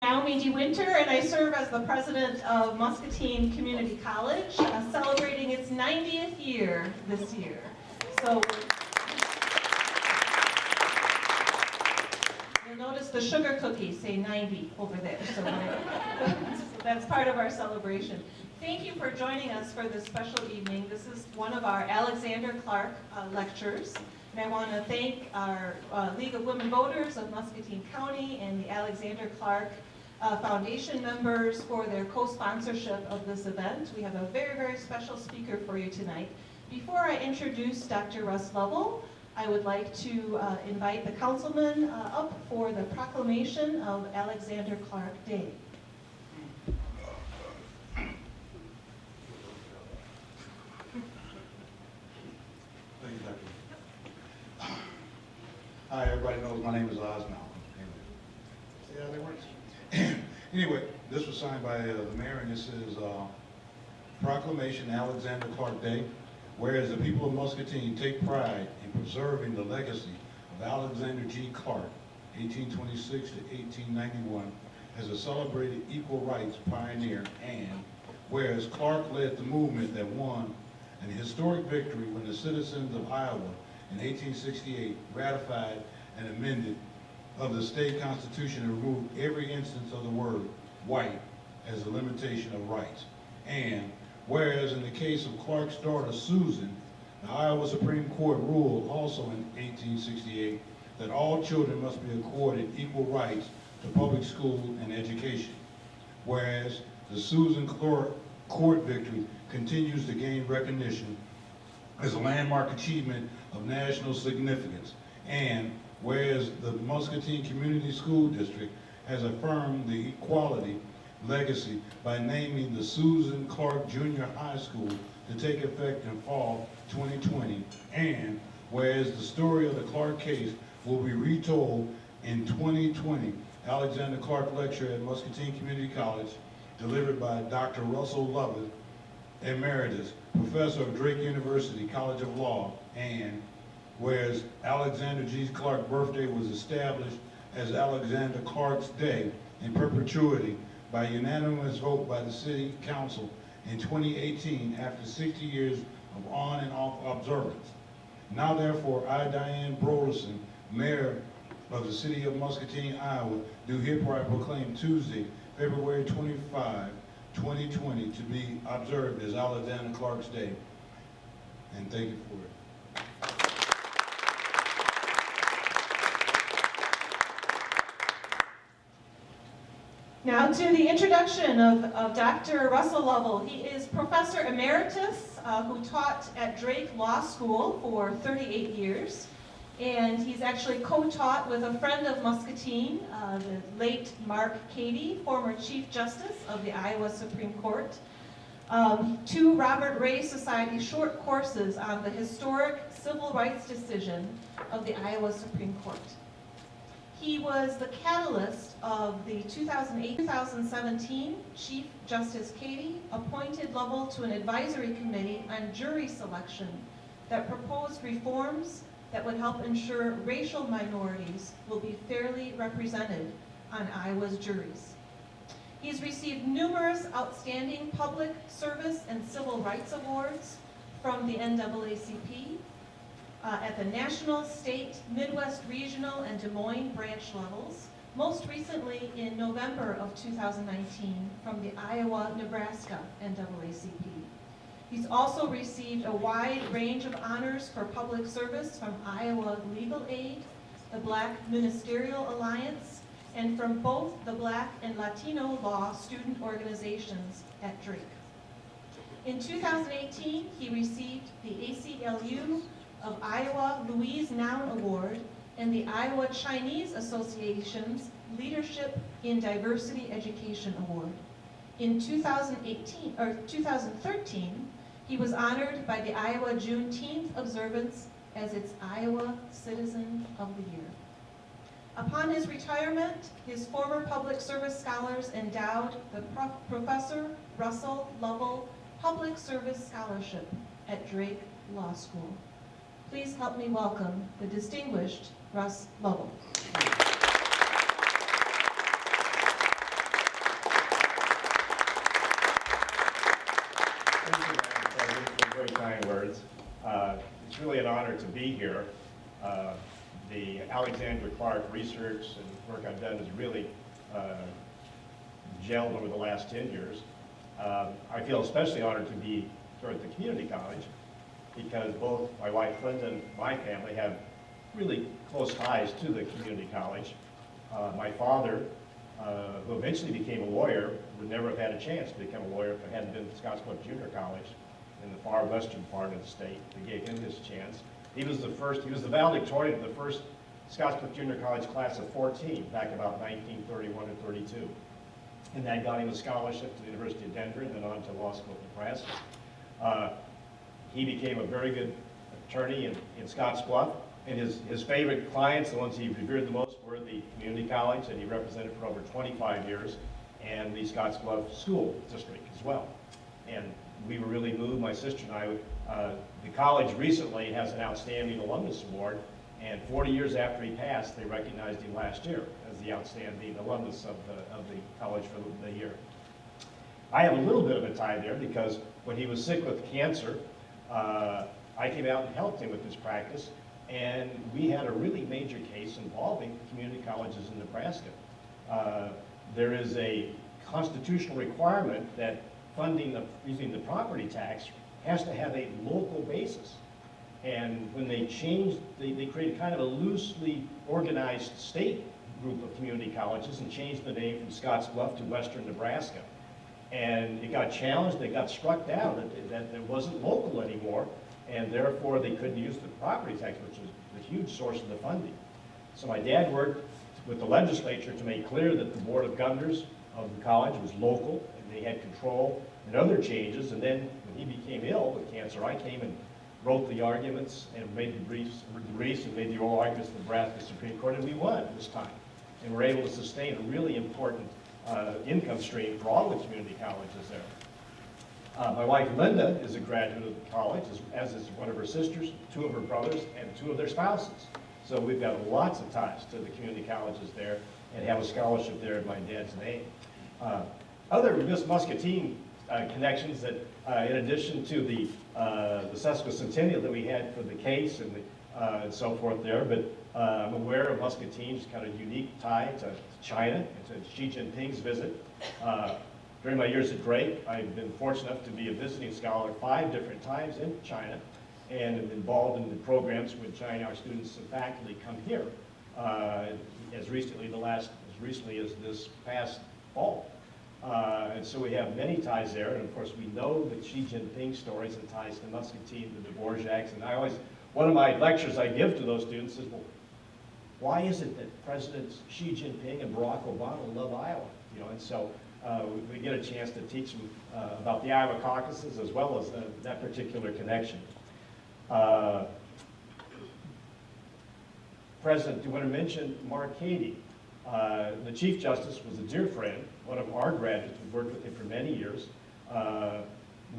Naomi DeWinter, and I serve as the president of Muscatine Community College, celebrating its 90th year this year. So you'll notice the sugar cookies say 90 over there, so that's part of our celebration. Thank you for joining us for this special evening. This is one of our Alexander Clark lectures. And I want to thank our League of Women Voters of Muscatine County and the Alexander Clark Foundation members for their co-sponsorship of this event. We have a very, very special speaker for you tonight. Before I introduce Dr. Russ Lovell, I would like to invite the councilman up for the proclamation of Alexander Clark Day. Thank you, Dr. Hi, everybody knows my name is Oz Malcolm. See how that works? Anyway, this was signed by the mayor, and this is Proclamation Alexander Clark Day. Whereas the people of Muscatine take pride in preserving the legacy of Alexander G. Clark, 1826 to 1891, as a celebrated equal rights pioneer, and whereas Clark led the movement that won an historic victory when the citizens of Iowa in 1868 ratified an amendment of the state constitution and removed every instance of the word white as a limitation of rights. And whereas in the case of Clark's daughter Susan, the Iowa Supreme Court ruled also in 1868 that all children must be accorded equal rights to public school and education. Whereas the Susan Court victory continues to gain recognition as a landmark achievement of national significance. And whereas the Muscatine Community School District has affirmed the equality legacy by naming the Susan Clark Junior High School to take effect in fall 2020, and whereas the story of the Clark case will be retold in 2020, Alexander Clark Lecture at Muscatine Community College, delivered by Dr. Russell Lovell, emeritus, professor of Drake University College of Law, and whereas Alexander G. Clark's birthday was established as Alexander Clark's Day in perpetuity by unanimous vote by the City Council in 2018 after 60 years of on and off observance. Now therefore, I, Diane Broderson, Mayor of the City of Muscatine, Iowa, do hereby proclaim Tuesday, February 25, 2020 to be observed as Alexander Clark's Day. And thank you for it. Now to the introduction of Dr. Russell Lovell. He is Professor Emeritus who taught at Drake Law School for 38 years. And he's actually co-taught with a friend of Muscatine, the late Mark Cady, former Chief Justice of the Iowa Supreme Court, 2 Robert Ray Society short courses on the historic civil rights decision of the Iowa Supreme Court. He was the catalyst of the 2008-2017 Chief Justice Cady appointed Lovell to an advisory committee on jury selection that proposed reforms that would help ensure racial minorities will be fairly represented on Iowa's juries. He's received numerous outstanding public service and civil rights awards from the NAACP, at the national, state, Midwest regional, and Des Moines branch levels, most recently in November of 2019 from the Iowa-Nebraska NAACP. He's also received a wide range of honors for public service from Iowa Legal Aid, the Black Ministerial Alliance, and from both the Black and Latino law student organizations at Drake. In 2018, he received the ACLU of Iowa Louise Noun Award and the Iowa Chinese Association's Leadership in Diversity Education Award. In 2013, he was honored by the Iowa Juneteenth observance as its Iowa Citizen of the Year. Upon his retirement, his former public service scholars endowed the Professor Russell Lovell Public Service Scholarship at Drake Law School. Please help me welcome the distinguished Russ Lovell. kind words. It's really an honor to be here. The Alexander Clark research and work I've done has really gelled over the last 10 years. I feel especially honored to be here at the community college because both my wife Linda and my family have really close ties to the community college. My father, who eventually became a lawyer, would never have had a chance to become a lawyer if it hadn't been Scottsbluff Junior College in the far western part of the state that gave him this chance. He was the valedictorian of the first Scottsbluff Junior College class of 14 back about 1931 or 32. And that got him a scholarship to the University of Denver and then on to law school at Nebraska. He became a very good attorney in Scottsbluff, and his favorite clients, the ones he revered the most, were the community college that he represented for over 25 years, and the Scottsbluff School District as well. And we were really moved, my sister and I. The college recently has an Outstanding Alumnus Award, and 40 years after he passed, they recognized him last year as the Outstanding Alumnus of the college for the year. I have a little bit of a tie there because when he was sick with cancer, I came out and helped him with his practice, and we had a really major case involving community colleges in Nebraska. There is a constitutional requirement that funding using the property tax has to have a local basis. And when they changed, they created kind of a loosely organized state group of community colleges and changed the name from Scottsbluff to Western Nebraska. And it got challenged, they got struck down, that it wasn't local anymore, and therefore they couldn't use the property tax, which was a huge source of the funding. So my dad worked with the legislature to make clear that the Board of Governors of the college was local, and they had control and other changes. And then when he became ill with cancer, I came and wrote the arguments and made the briefs and made the oral arguments in the Nebraska Supreme Court, and we won this time. And we're able to sustain a really important income stream for all the community colleges there. My wife Linda is a graduate of the college, as is one of her sisters, 2 of her brothers, and 2 of their spouses. So we've got lots of ties to the community colleges there and have a scholarship there in my dad's name. Other Miss Muscatine connections that, in addition to the sesquicentennial that we had for the case and so forth there, but I'm aware of Muscatine's kind of unique tie to China and to Xi Jinping's visit. During my years at Drake, I've been fortunate enough to be a visiting scholar 5 different times in China and am involved in the programs when China, our students and faculty come here, as recently as this past fall. And so we have many ties there, and of course we know the Xi Jinping stories and ties to Muscatine, the Dvorak's, and one of my lectures I give to those students is, well, why is it that Presidents Xi Jinping and Barack Obama love Iowa? And so we get a chance to teach them about the Iowa caucuses as well as that particular connection. President, do you want to mention Mark Cady? The Chief Justice was a dear friend, one of our graduates. We worked with him for many years.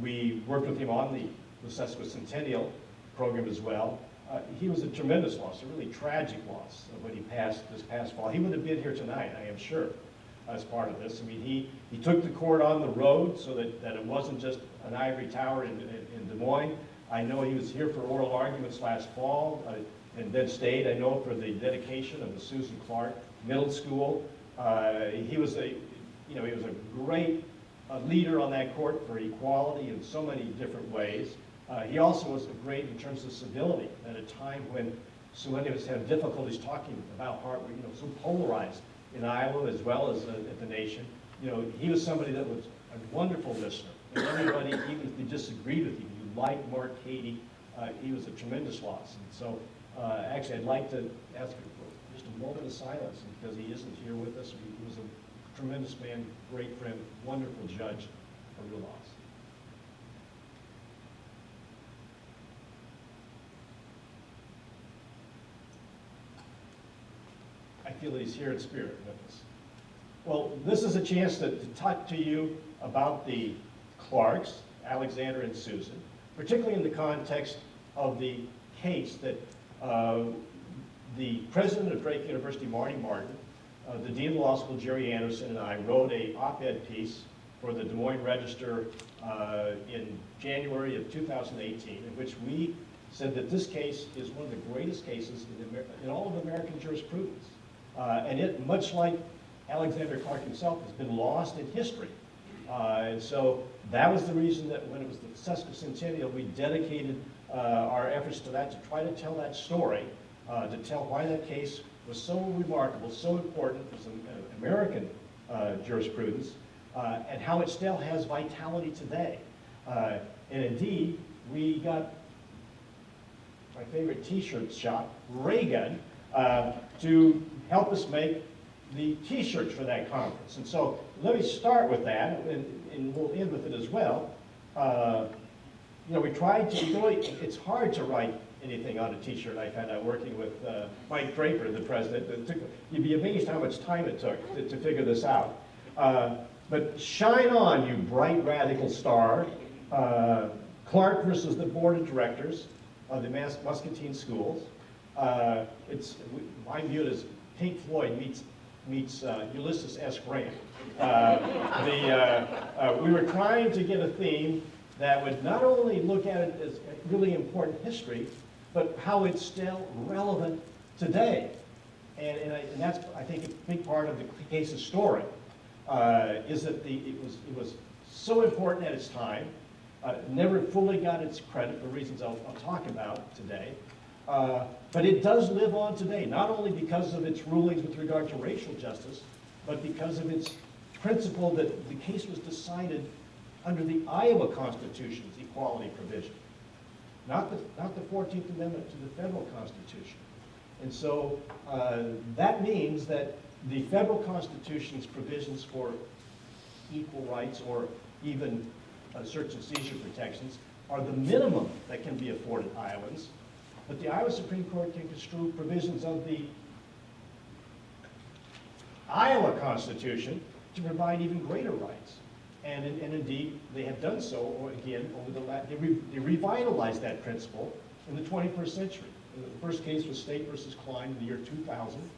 We worked with him on the sesquicentennial program as well. He was a tremendous loss, a really tragic loss when he passed this past fall. He would have been here tonight, I am sure, as part of this. I mean, he took the court on the road so that it wasn't just an ivory tower in Des Moines. I know he was here for oral arguments last fall and then stayed, I know, for the dedication of the Susan Clark Middle School. He was a great leader on that court for equality in so many different ways. He also was great in terms of civility at a time when so many of us have difficulties talking about how we're so polarized in Iowa as well as at the nation. He was somebody that was a wonderful listener. And everybody, even if they disagreed with you, you liked Mark Cady, he was a tremendous loss. And so actually I'd like to ask for just a moment of silence because he isn't here with us. He was a tremendous man, great friend, wonderful judge, a real loss. I feel that he's here in spirit with us. Well, this is a chance to talk to you about the Clarks, Alexander and Susan, particularly in the context of the case that the president of Drake University, Marty Martin, the dean of the law school, Jerry Anderson, and I wrote an op-ed piece for the Des Moines Register in January of 2018, in which we said that this case is one of the greatest cases in all of American jurisprudence. And it, much like Alexander Clark himself, has been lost in history. And so that was the reason that when it was the sesquicentennial, we dedicated our efforts to that, to try to tell that story, to tell why that case was so remarkable, so important for some American jurisprudence, and how it still has vitality today. And indeed, we got my favorite t-shirt shop, Reagan, to help us make the t-shirts for that conference. And so let me start with that, and we'll end with it as well. You know, we tried to, it's hard to write anything on a t-shirt. I found out working with Mike Draper, the president. You'd be amazed how much time it took to figure this out. But shine on, you bright radical star. Clark versus the board of directors of the Muscatine schools. I view it as Pink Floyd meets Ulysses S. Grant. We were trying to get a theme that would not only look at it as really important history, but how it's still relevant today. And that's, I think, a big part of the case's story, is that it was so important at its time, never fully got its credit for reasons I'll talk about today. But it does live on today, not only because of its rulings with regard to racial justice, but because of its principle that the case was decided under the Iowa Constitution's equality provision, not the 14th Amendment to the federal Constitution. And so that means that the federal Constitution's provisions for equal rights or even search and seizure protections are the minimum that can be afforded Iowans. But the Iowa Supreme Court can construe provisions of the Iowa Constitution to provide even greater rights. And indeed, they have done so, again, they revitalized that principle in the 21st century. The first case was State versus Klein in the year 2000.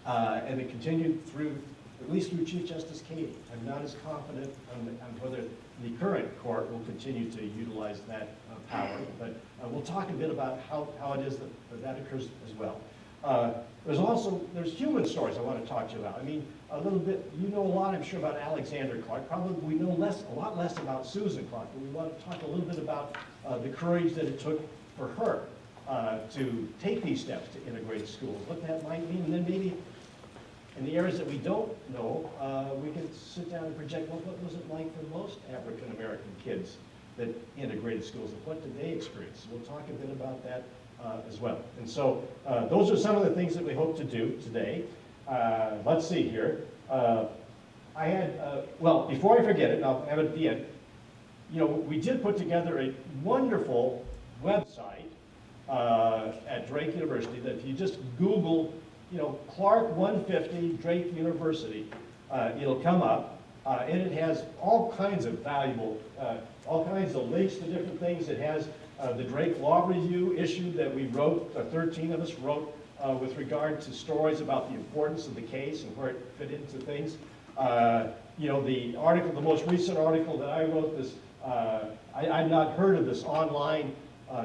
And it continued through, at least through Chief Justice Cady. I'm not as confident on whether the current court will continue to utilize that power, but we'll talk a bit about how it is that occurs as well. There's human stories I want to talk to you about. I mean, a little bit, you know a lot, I'm sure, about Alexander Clark. Probably we know a lot less about Susan Clark, but we want to talk a little bit about the courage that it took for her to take these steps to integrate schools, what that might mean, and then maybe in the areas that we don't know, we can sit down and project, well, what was it like for most African-American kids that integrated schools, and what did they experience? We'll talk a bit about that as well. And so those are some of the things that we hope to do today. Let's see here. I had, well, before I forget it, and I'll have it at the end, you know, we did put together a wonderful website at Drake University that if you just Google, you know, Clark 150 Drake University, it'll come up, and it has all kinds of valuable, all kinds of links to different things. It has the Drake Law Review issue that we wrote, 13 of us wrote with regard to stories about the importance of the case and where it fit into things. You know, the article, the most recent article that I wrote, this, I'd not heard of this online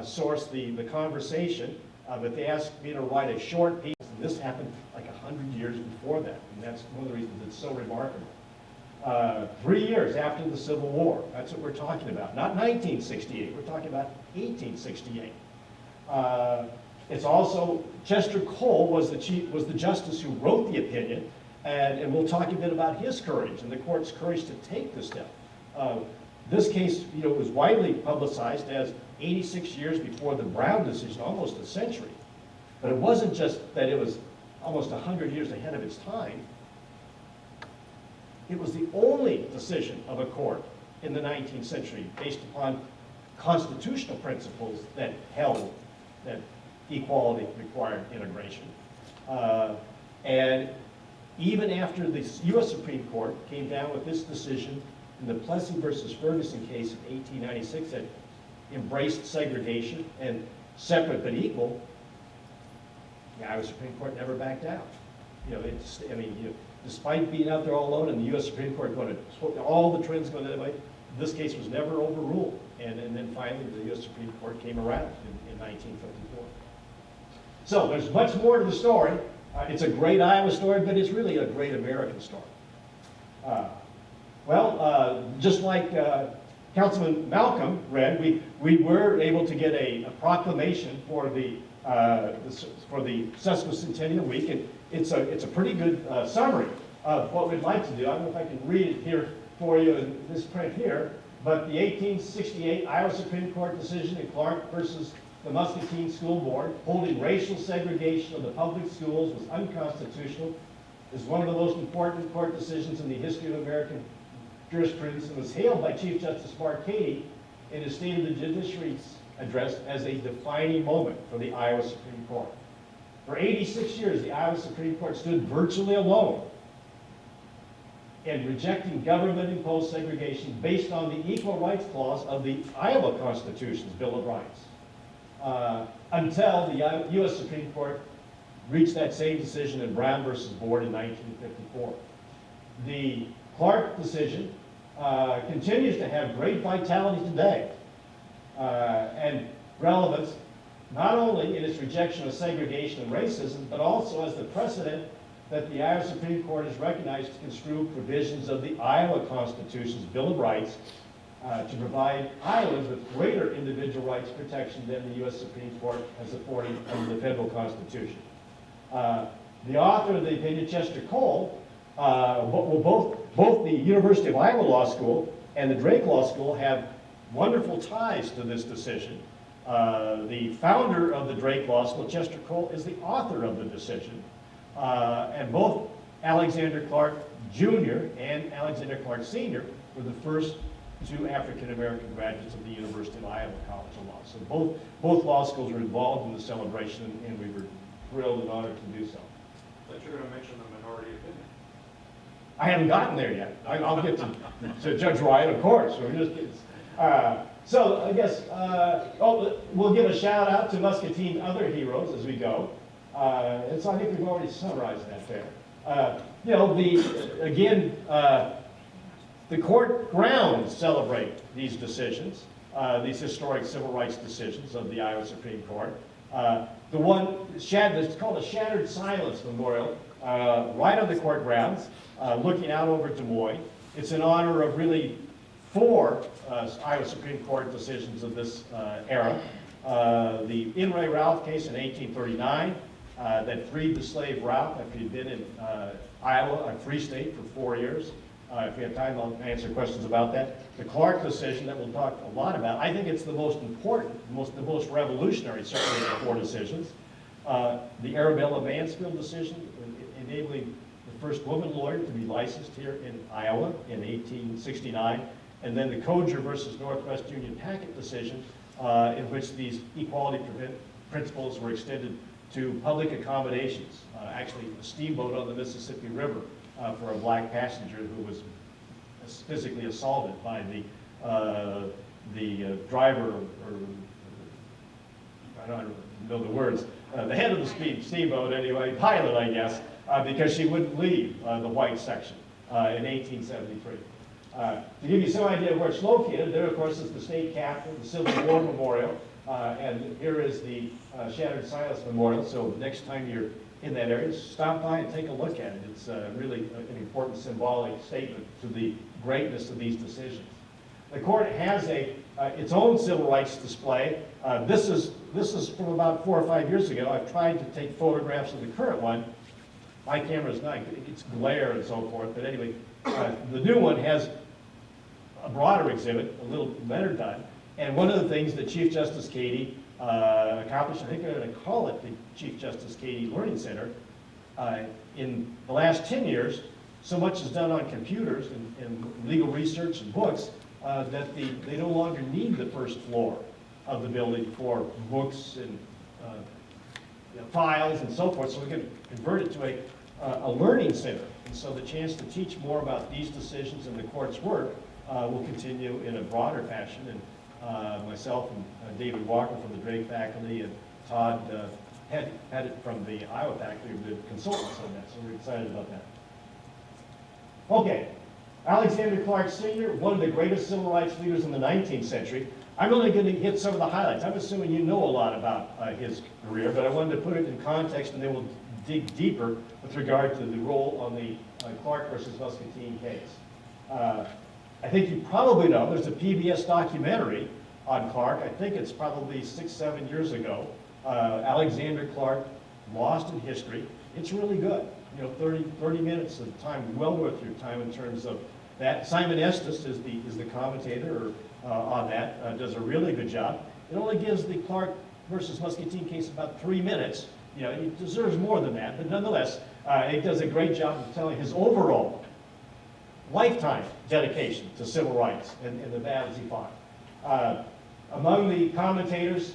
source, the Conversation, but they asked me to write a short piece, and this happened like 100 years before that, and that's one of the reasons it's so remarkable. 3 years after the Civil War, that's what we're talking about. Not 1968, we're talking about 1868. It's also, Chester Cole was the justice who wrote the opinion, and we'll talk a bit about his courage and the court's courage to take this step. This case, you know, was widely publicized as 86 years before the Brown decision, almost a century. But it wasn't just that it was almost 100 years ahead of its time. It was the only decision of a court in the 19th century based upon constitutional principles that held that equality required integration. And even after the U.S. Supreme Court came down with this decision in the Plessy versus Ferguson case of 1896 that embraced segregation and separate but equal, the Iowa Supreme Court never backed out. You know, despite being out there all alone and the U.S. Supreme Court going to, all the trends going that way, this case was never overruled. And then finally, the U.S. Supreme Court came around in 1954. So there's much more to the story. It's a great Iowa story, but it's really a great American story. Just like Councilman Malcolm read, we were able to get a proclamation for the sesquicentennial week, and it's a pretty good summary of what we'd like to do. I don't know if I can read it here for you in this print here, but the 1868 Iowa Supreme Court decision in Clark versus the Muscatine School Board holding racial segregation of the public schools was unconstitutional, is one of the most important court decisions in the history of American jurisprudence, and was hailed by Chief Justice Mark Cady in his State of the Judiciary address as a defining moment for the Iowa Supreme Court. For 86 years, the Iowa Supreme Court stood virtually alone in rejecting government-imposed segregation based on the Equal Rights Clause of the Iowa Constitution's Bill of Rights, until the U.S. Supreme Court reached that same decision in Brown versus Board in 1954. The Clark decision continues to have great vitality today and relevance, not only in its rejection of segregation and racism, but also as the precedent that the Iowa Supreme Court has recognized to construe provisions of the Iowa Constitution's Bill of Rights to provide Iowans with greater individual rights protection than the U.S. Supreme Court has afforded under the federal Constitution. The author of the opinion, Chester Cole, both the University of Iowa Law School and the Drake Law School have wonderful ties to this decision. The founder of the Drake Law School, Chester Cole, is the author of the decision. And both Alexander Clark Jr. and Alexander Clark Sr. were the first two African-American graduates of the University of Iowa College of Law. So both law schools were involved in the celebration, and we were thrilled and honored to do so. But you're going to mention the minority opinion. I haven't gotten there yet. I'll get to Judge Wright, of course. So I guess we'll give a shout out to Muscatine other heroes as we go. And so I think we've already summarized that there. The court grounds celebrate these decisions, these historic civil rights decisions of the Iowa Supreme Court. The one, it's called a Shattered Silence Memorial, right on the court grounds, looking out over Des Moines. It's in honor of really 4 Iowa Supreme Court decisions of this era. The In re Ralph case in 1839 that freed the slave Ralph after he'd been in Iowa, a free state, for 4 years. If we have time, I'll answer questions about that. The Clark decision that we'll talk a lot about, I think it's the most important, the most revolutionary, certainly, of the 4 decisions. The Arabella Mansfield decision, enabling the first woman lawyer to be licensed here in Iowa in 1869. And then the Coger versus Northwest Union Packet decision, in which these equality principles were extended to public accommodations. Actually, a steamboat on the Mississippi River for a black passenger who was physically assaulted by the driver, or I don't know the words, the head of the steamboat anyway, pilot, I guess, because she wouldn't leave the white section in 1873. To give you some idea of where it's located, there, of course, is the state capitol, the Civil War Memorial, and here is the Shattered Silence Memorial. So next time you're in that area, stop by and take a look at it. It's really an important symbolic statement to the greatness of these decisions. The court has its own civil rights display. This is from about 4 or 5 years ago. I've tried to take photographs of the current one. My camera's not, it's glare and so forth, but anyway, the new one has a broader exhibit, a little better done. And one of the things that Chief Justice Cady accomplished, I think they're going to call it the Chief Justice Cady Learning Center, in the last 10 years, so much is done on computers and legal research and books that they no longer need the first floor of the building for books and files and so forth. So we can convert it to a learning center. And so the chance to teach more about these decisions and the court's work will continue in a broader fashion. And myself and David Walker from the Drake faculty and Todd Pettit from the Iowa faculty have been consultants on that, so we're excited about that. Okay, Alexander Clark Sr., one of the greatest civil rights leaders in the 19th century. I'm only going to hit some of the highlights. I'm assuming you know a lot about his career, but I wanted to put it in context, and then we'll dig deeper with regard to the role on the Clark versus Muscatine case. I think you probably know there's a PBS documentary on Clark. I think it's probably 6-7 years ago. Alexander Clark, Lost in History. It's really good. You know, 30 minutes of time, well worth your time in terms of that. Simon Estes is the commentator on that, does a really good job. It only gives the Clark versus Muscatine case about 3 minutes. You know, he deserves more than that, but nonetheless, it does a great job of telling his overall lifetime dedication to civil rights and the battles he fought. Among the commentators,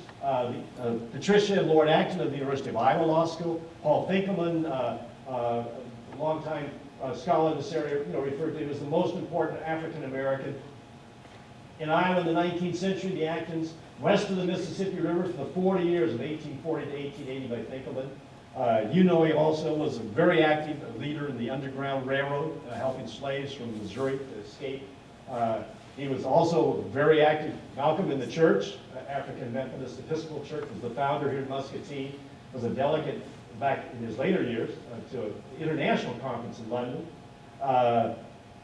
Patricia and Lord Acton of the University of Iowa Law School, Paul Finkelman, a longtime scholar in this area, referred to him as the most important African American in Iowa in the 19th century. The Actons west of the Mississippi River for the 40 years of 1840 to 1880 by Finkelman. He also was a very active leader in the Underground Railroad, helping slaves from Missouri to escape. He was also very active, Malcolm, in the church. African Methodist Episcopal Church, was the founder here in Muscatine, was a delegate back in his later years to an international conference in London.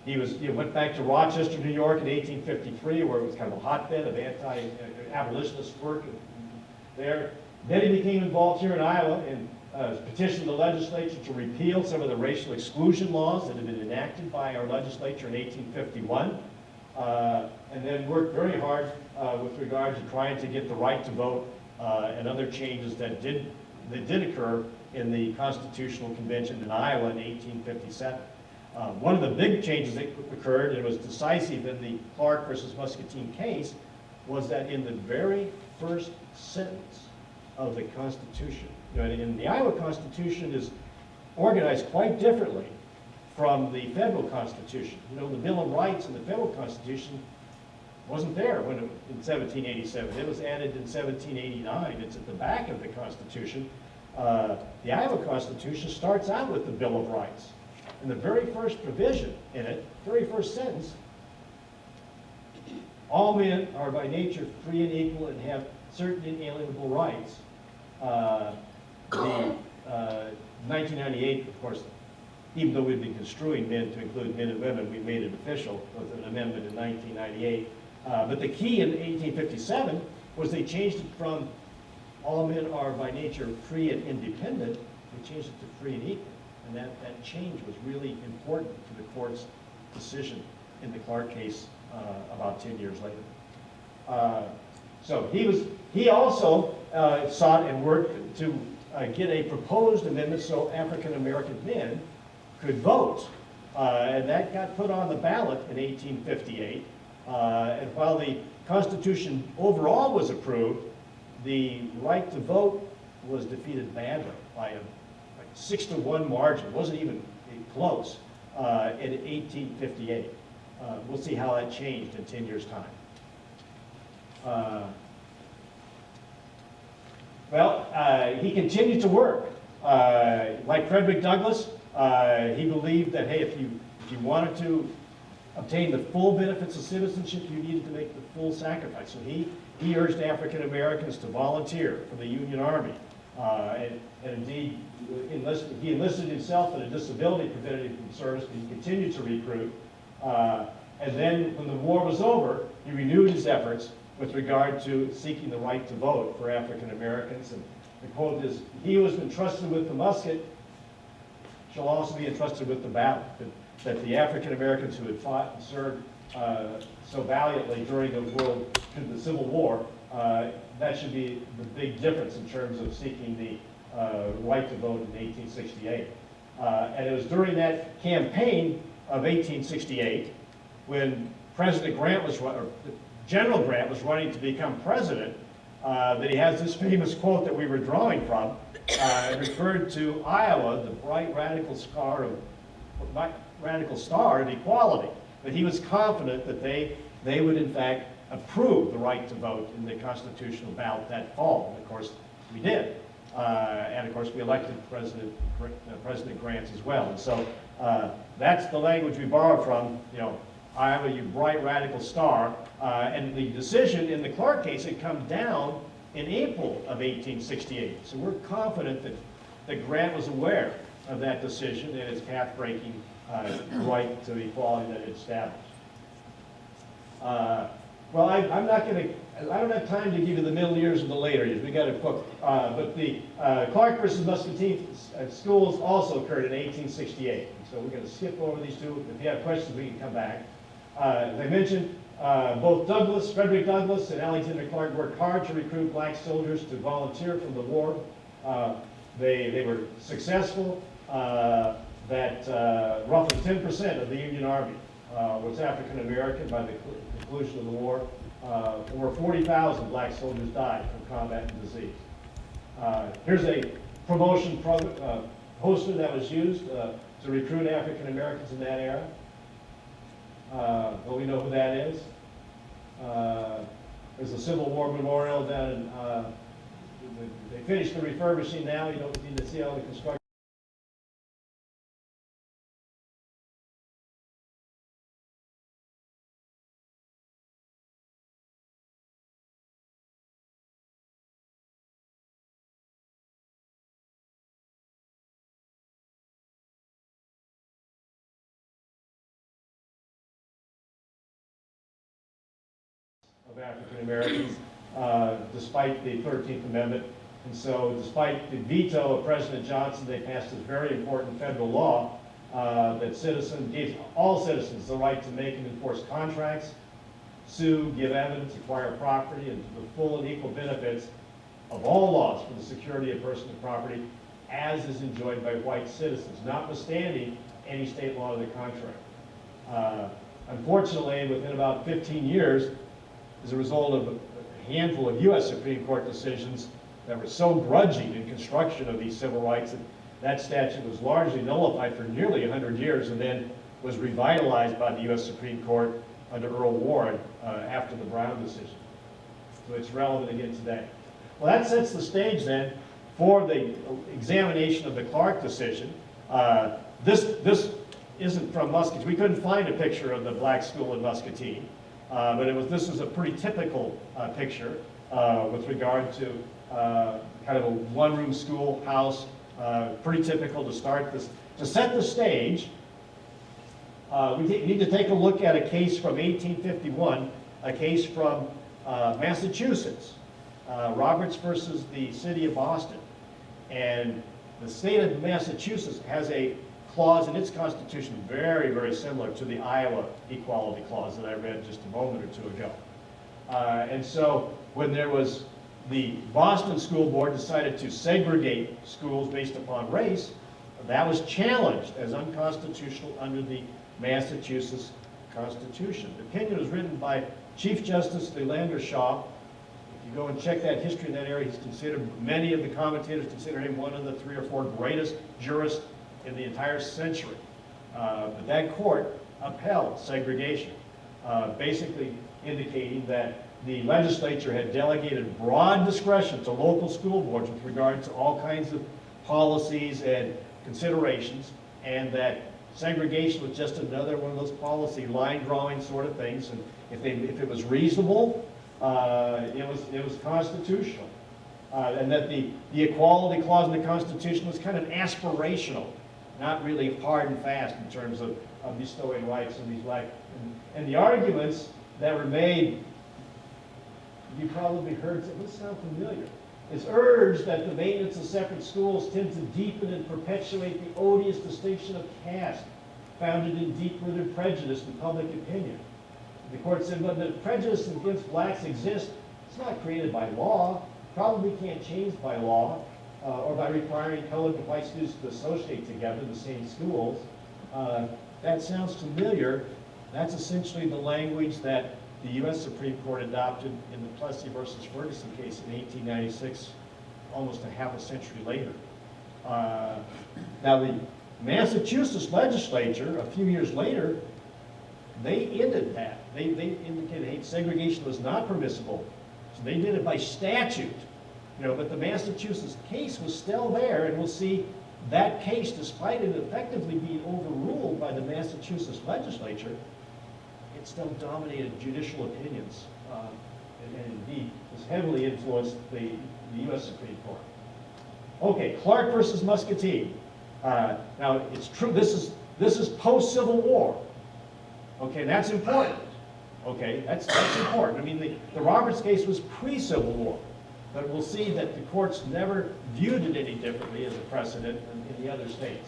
He went back to Rochester, New York in 1853, where it was kind of a hotbed of anti-abolitionist work there. Then he became involved here in Iowa and petitioned the legislature to repeal some of the racial exclusion laws that had been enacted by our legislature in 1851. And then worked very hard with regard to trying to get the right to vote and other changes that did occur in the Constitutional Convention in Iowa in 1857. One of the big changes that occurred, and was decisive in the Clark versus Muscatine case, was that in the very first sentence of the Constitution, and the Iowa Constitution is organized quite differently from the federal Constitution. The Bill of Rights in the federal Constitution wasn't there in 1787. It was added in 1789. It's at the back of the Constitution. The Iowa Constitution starts out with the Bill of Rights. And the very first provision in it, very first sentence, all men are by nature free and equal and have certain inalienable rights. The 1998, of course, even though we've been construing men to include men and women, we made it official with an amendment in 1998. But the key in 1857 was they changed it from all men are by nature free and independent, they changed it to free and equal. And that change was really important to the court's decision in the Clark case about 10 years later. So he also sought and worked to get a proposed amendment so African American men could vote. And that got put on the ballot in 1858. And while the Constitution overall was approved, the right to vote was defeated badly by a 6-to-1 margin. It wasn't even close in 1858. We'll see how that changed in 10 years' time. He continued to work. Like Frederick Douglass, he believed that, hey, if you wanted to obtain the full benefits of citizenship, you needed to make the full sacrifice. So he urged African Americans to volunteer for the Union Army. And indeed, he enlisted himself in a disability prevented him from service, but he continued to recruit. And then when the war was over, he renewed his efforts with regard to seeking the right to vote for African Americans. And the quote is, "He who has been trusted with the musket shall also be entrusted with the ballot." That the African Americans who had fought and served so valiantly during the Civil War, that should be the big difference in terms of seeking the right to vote in 1868. And it was during that campaign of 1868 when General Grant was running to become president, that he has this famous quote that we were drawing from. It referred to Iowa, the bright radical star of equality. But he was confident that they would in fact approve the right to vote in the constitutional ballot that fall. And of course, we did. And of course, we elected President Grant as well. And so That's the language we borrow from, you know, Iowa, you bright radical star. And the decision in the Clark case had come down in April of 1868. So we're confident that Grant was aware of that decision and its path-breaking right to equality that it established. Well, I'm not going to, I don't have time to give you the middle years and the later years. We got a book. But the Clark versus Muscatine schools also occurred in 1868. So we're going to skip over these two. If you have questions, we can come back. As I mentioned, both Frederick Douglass and Alexander Clark worked hard to recruit black soldiers to volunteer for the war. They were successful. That roughly 10% of the Union Army was African American by the conclusion of the war. Over 40,000 black soldiers died from combat and disease. Here's a promotion poster that was used to recruit African Americans in that era. Well, we know who that is. There's a Civil War memorial down in, they finished the refurbishing now. You don't need to see all the construction. Of African Americans, despite the 13th Amendment. And so despite the veto of President Johnson, they passed this very important federal law that gives all citizens the right to make and enforce contracts, sue, give evidence, acquire property, and the full and equal benefits of all laws for the security of person and property as is enjoyed by white citizens, notwithstanding any state law to the contrary. Unfortunately, within about 15 years, as a result of a handful of U.S. Supreme Court decisions that were so grudging in construction of these civil rights that that statute was largely nullified for nearly 100 years and then was revitalized by the U.S. Supreme Court under Earl Warren after the Brown decision. So it's relevant again today. Well, that sets the stage then for the examination of the Clark decision. This isn't from Muscatine. We couldn't find a picture of the black school in Muscatine. But this was a pretty typical picture with regard to kind of a one-room schoolhouse, pretty typical to start this. To set the stage, we need to take a look at a case from 1851, a case from Massachusetts, Roberts versus the city of Boston. And the state of Massachusetts has a clause in its constitution very, very similar to the Iowa equality clause that I read just a moment or two ago. And so when there was the Boston School Board decided to segregate schools based upon race, that was challenged as unconstitutional under the Massachusetts Constitution. The opinion was written by Chief Justice Leander Shaw. If you go and check that history in that area, he's considered, many of the commentators consider him one of the 3 or 4 greatest jurists in the entire century. But that court upheld segregation, basically indicating that the legislature had delegated broad discretion to local school boards with regard to all kinds of policies and considerations, and that segregation was just another one of those policy line drawing sort of things. And if it was reasonable, it was constitutional. And that the equality clause in the Constitution was kind of aspirational, not really hard and fast in terms of bestowing rights on these black. And the arguments that were made, you probably heard, it would sound familiar. It's urged that the maintenance of separate schools tend to deepen and perpetuate the odious distinction of caste founded in deep-rooted prejudice and public opinion. The court said, when the prejudice against blacks exists, it's not created by law, probably can't change by law, or by requiring colored and white students to associate together in the same schools. That sounds familiar. That's essentially the language that the U.S. Supreme Court adopted in the Plessy versus Ferguson case in 1896, almost a half a century later. Now the Massachusetts legislature, a few years later, they ended that. They indicated, hey, segregation was not permissible. So they did it by statute. But the Massachusetts case was still there, and we'll see that case, despite it effectively being overruled by the Massachusetts legislature, it still dominated judicial opinions, and indeed has heavily influenced the U.S. Supreme Court. Okay, Clark versus Muscatine. Now, it's true, this is post-Civil War. Okay, that's important. Okay, that's important. I mean, the Roberts case was pre-Civil War, but we'll see that the courts never viewed it any differently as a precedent in the other states.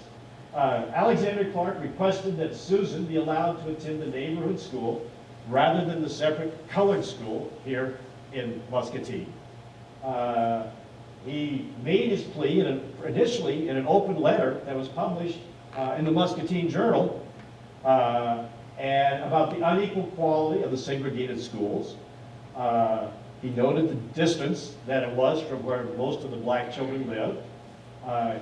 Alexander Clark requested that Susan be allowed to attend the neighborhood school rather than the separate colored school here in Muscatine. He made his plea initially in an open letter that was published in the Muscatine Journal and about the unequal quality of the segregated schools. He noted the distance that it was from where most of the black children lived.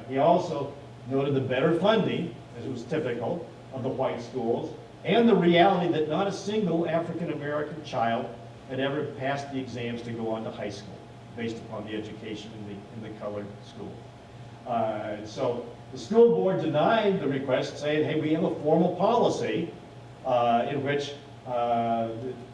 He also noted the better funding, as was typical, of the white schools, and the reality that not a single African-American child had ever passed the exams to go on to high school, based upon the education in the colored school. So the school board denied the request, saying, hey, we have a formal policy in which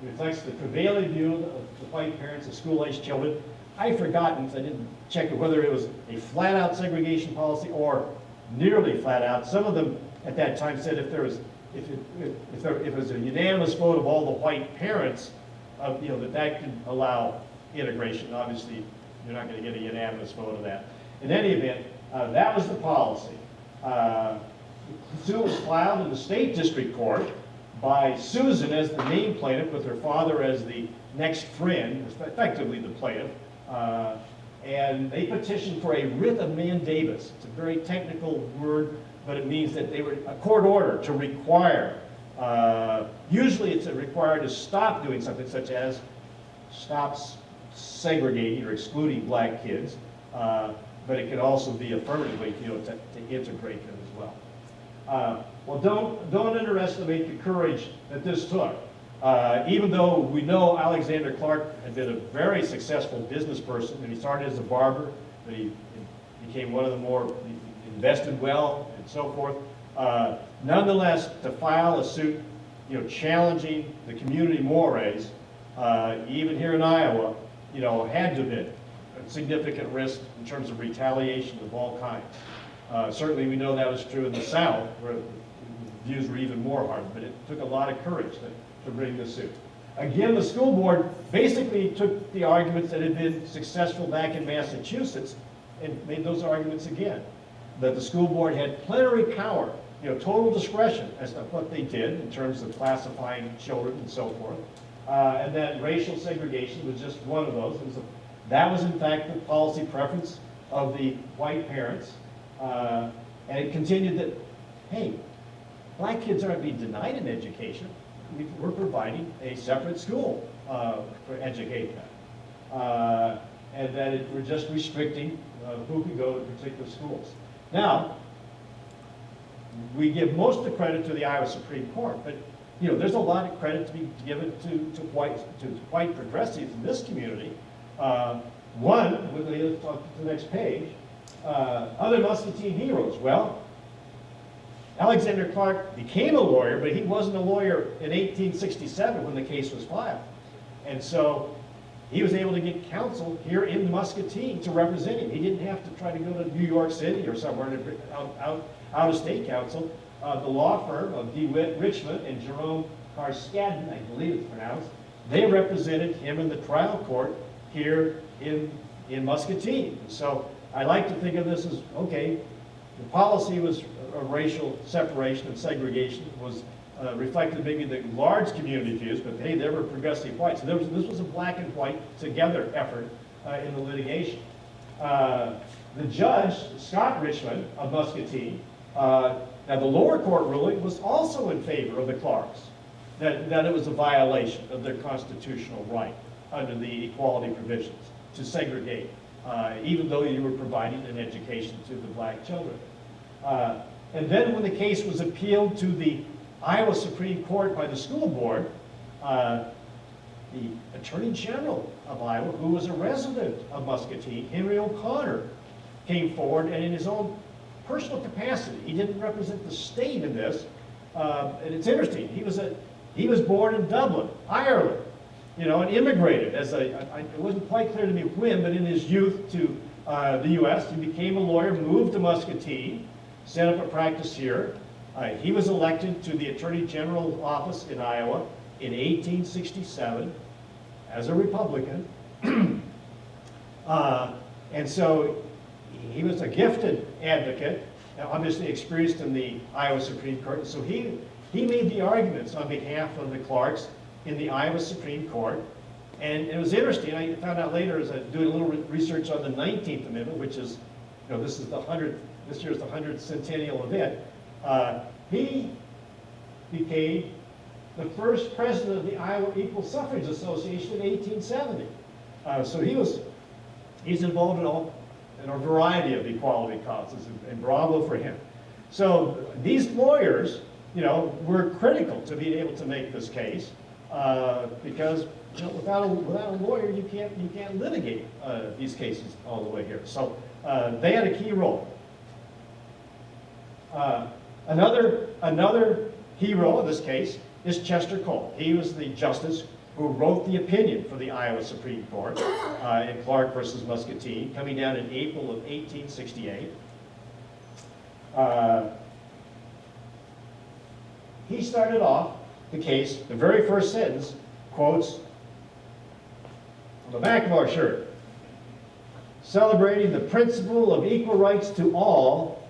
reflects the prevailing view of the white parents of school-aged children. I've forgotten, I didn't check whether it was a flat-out segregation policy or nearly flat-out. Some of them at that time said if it was a unanimous vote of all the white parents, that could allow integration. Obviously, you're not going to get a unanimous vote of that. In any event, that was the policy. The suit was filed in the state district court by Susan as the named plaintiff, with her father as the next friend, effectively the plaintiff. And they petitioned for a writ of mandamus. It's a very technical word, but it means that they were a court order to require. Usually it's required to stop doing something such as stop segregating or excluding black kids, but it can also be affirmatively, to integrate them as well. Well, don't underestimate the courage that this took. Even though we know Alexander Clark had been a very successful business person, and he started as a barber, but he became one of the more, he invested well and so forth. Nonetheless, to file a suit, challenging the community mores, even here in Iowa, had to have been a significant risk in terms of retaliation of all kinds. Certainly we know that was true in the South, where the views were even more hard, but it took a lot of courage to bring this suit. Again, the school board basically took the arguments that had been successful back in Massachusetts and made those arguments again. That the school board had plenary power, total discretion as to what they did in terms of classifying children and so forth. And that racial segregation was just one of those. That was in fact the policy preference of the white parents. And it continued that, hey, black kids aren't being denied an education. We're providing a separate school for educate them. And that we're just restricting who can go to particular schools. Now, we give most of the credit to the Iowa Supreme Court, but there's a lot of credit to be given to white progressives in this community. One, with the next page, other Muscatine heroes. Well, Alexander Clark became a lawyer, but he wasn't a lawyer in 1867 when the case was filed. And so he was able to get counsel here in Muscatine to represent him. He didn't have to try to go to New York City or somewhere out of state counsel. The law firm of DeWitt Richmond and Jerome Carskadden, I believe it's pronounced, they represented him in the trial court here in Muscatine. So I like to think of this as, okay, the policy was of racial separation and segregation was reflected maybe the large community views, but hey, there were progressive whites. So this was a black and white together effort in the litigation. The judge, Scott Richmond of Muscatine, now the lower court ruling was also in favor of the Clarks, that it was a violation of their constitutional right under the equality provisions to segregate, even though you were providing an education to the black children. And then when the case was appealed to the Iowa Supreme Court by the school board, the Attorney General of Iowa, who was a resident of Muscatine, Henry O'Connor, came forward and in his own personal capacity. He didn't represent the state in this. And it's interesting. He was born in Dublin, Ireland, you know, and immigrated as it wasn't quite clear to me when, but in his youth to the U.S. He became a lawyer, moved to Muscatine, set up a practice here. He was elected to the Attorney General office in Iowa in 1867 as a Republican. And so he was a gifted advocate, obviously experienced in the Iowa Supreme Court. And so he made the arguments on behalf of the Clarks in the Iowa Supreme Court. And it was interesting. I found out later as I doing a little research on the 19th Amendment, which is, you know, this year's the 100th centennial event. He became the first president of the Iowa Equal Suffrage Association in 1870. So he's involved in a variety of equality causes, and bravo for him. So these lawyers, you know, were critical to being able to make this case because, you know, without a lawyer, you can't litigate these cases all the way here. So they had a key role. Another hero in this case is Chester Cole. He was the justice who wrote the opinion for the Iowa Supreme Court in Clark versus Muscatine, coming down in April of 1868. He started off the case, the very first sentence, quotes on the back of our shirt, celebrating the principle of equal rights to all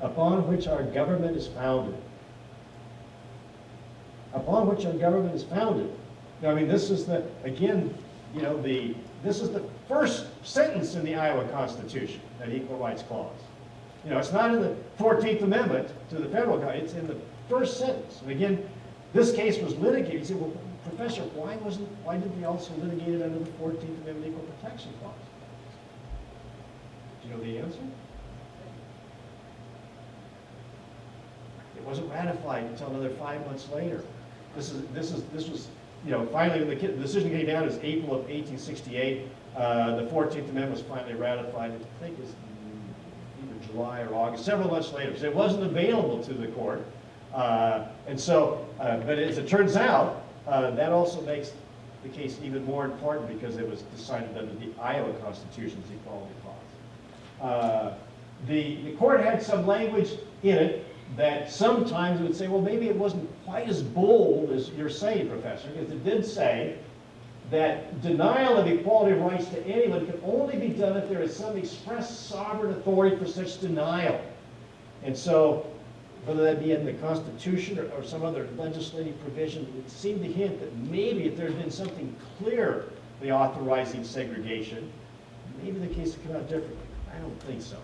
upon which our government is founded. Upon which our government is founded. Now, I mean, this is the, again, you know, this is the first sentence in the Iowa Constitution, that Equal Rights Clause. You know, it's not in the 14th Amendment to the federal government, it's in the first sentence. And again, this case was litigated. You say, well, Professor, why didn't we also litigate it under the 14th Amendment Equal Protection Clause? Do you know the answer? It wasn't ratified until another 5 months later. This was, you know, finally when the decision came down is April of 1868. The 14th Amendment was finally ratified. I think it was either July or August, several months later, because it wasn't available to the court. And so, but as it turns out, that also makes the case even more important because it was decided under the Iowa Constitution's Equality Clause. The court had some language in it that sometimes would say, well, maybe it wasn't quite as bold as you're saying, Professor, because it did say that denial of equality of rights to anyone can only be done if there is some express sovereign authority for such denial. And so, whether that be in the Constitution or some other legislative provision, it seemed to hint that maybe if there had been something clearly authorizing segregation, maybe the case would come out differently. I don't think so.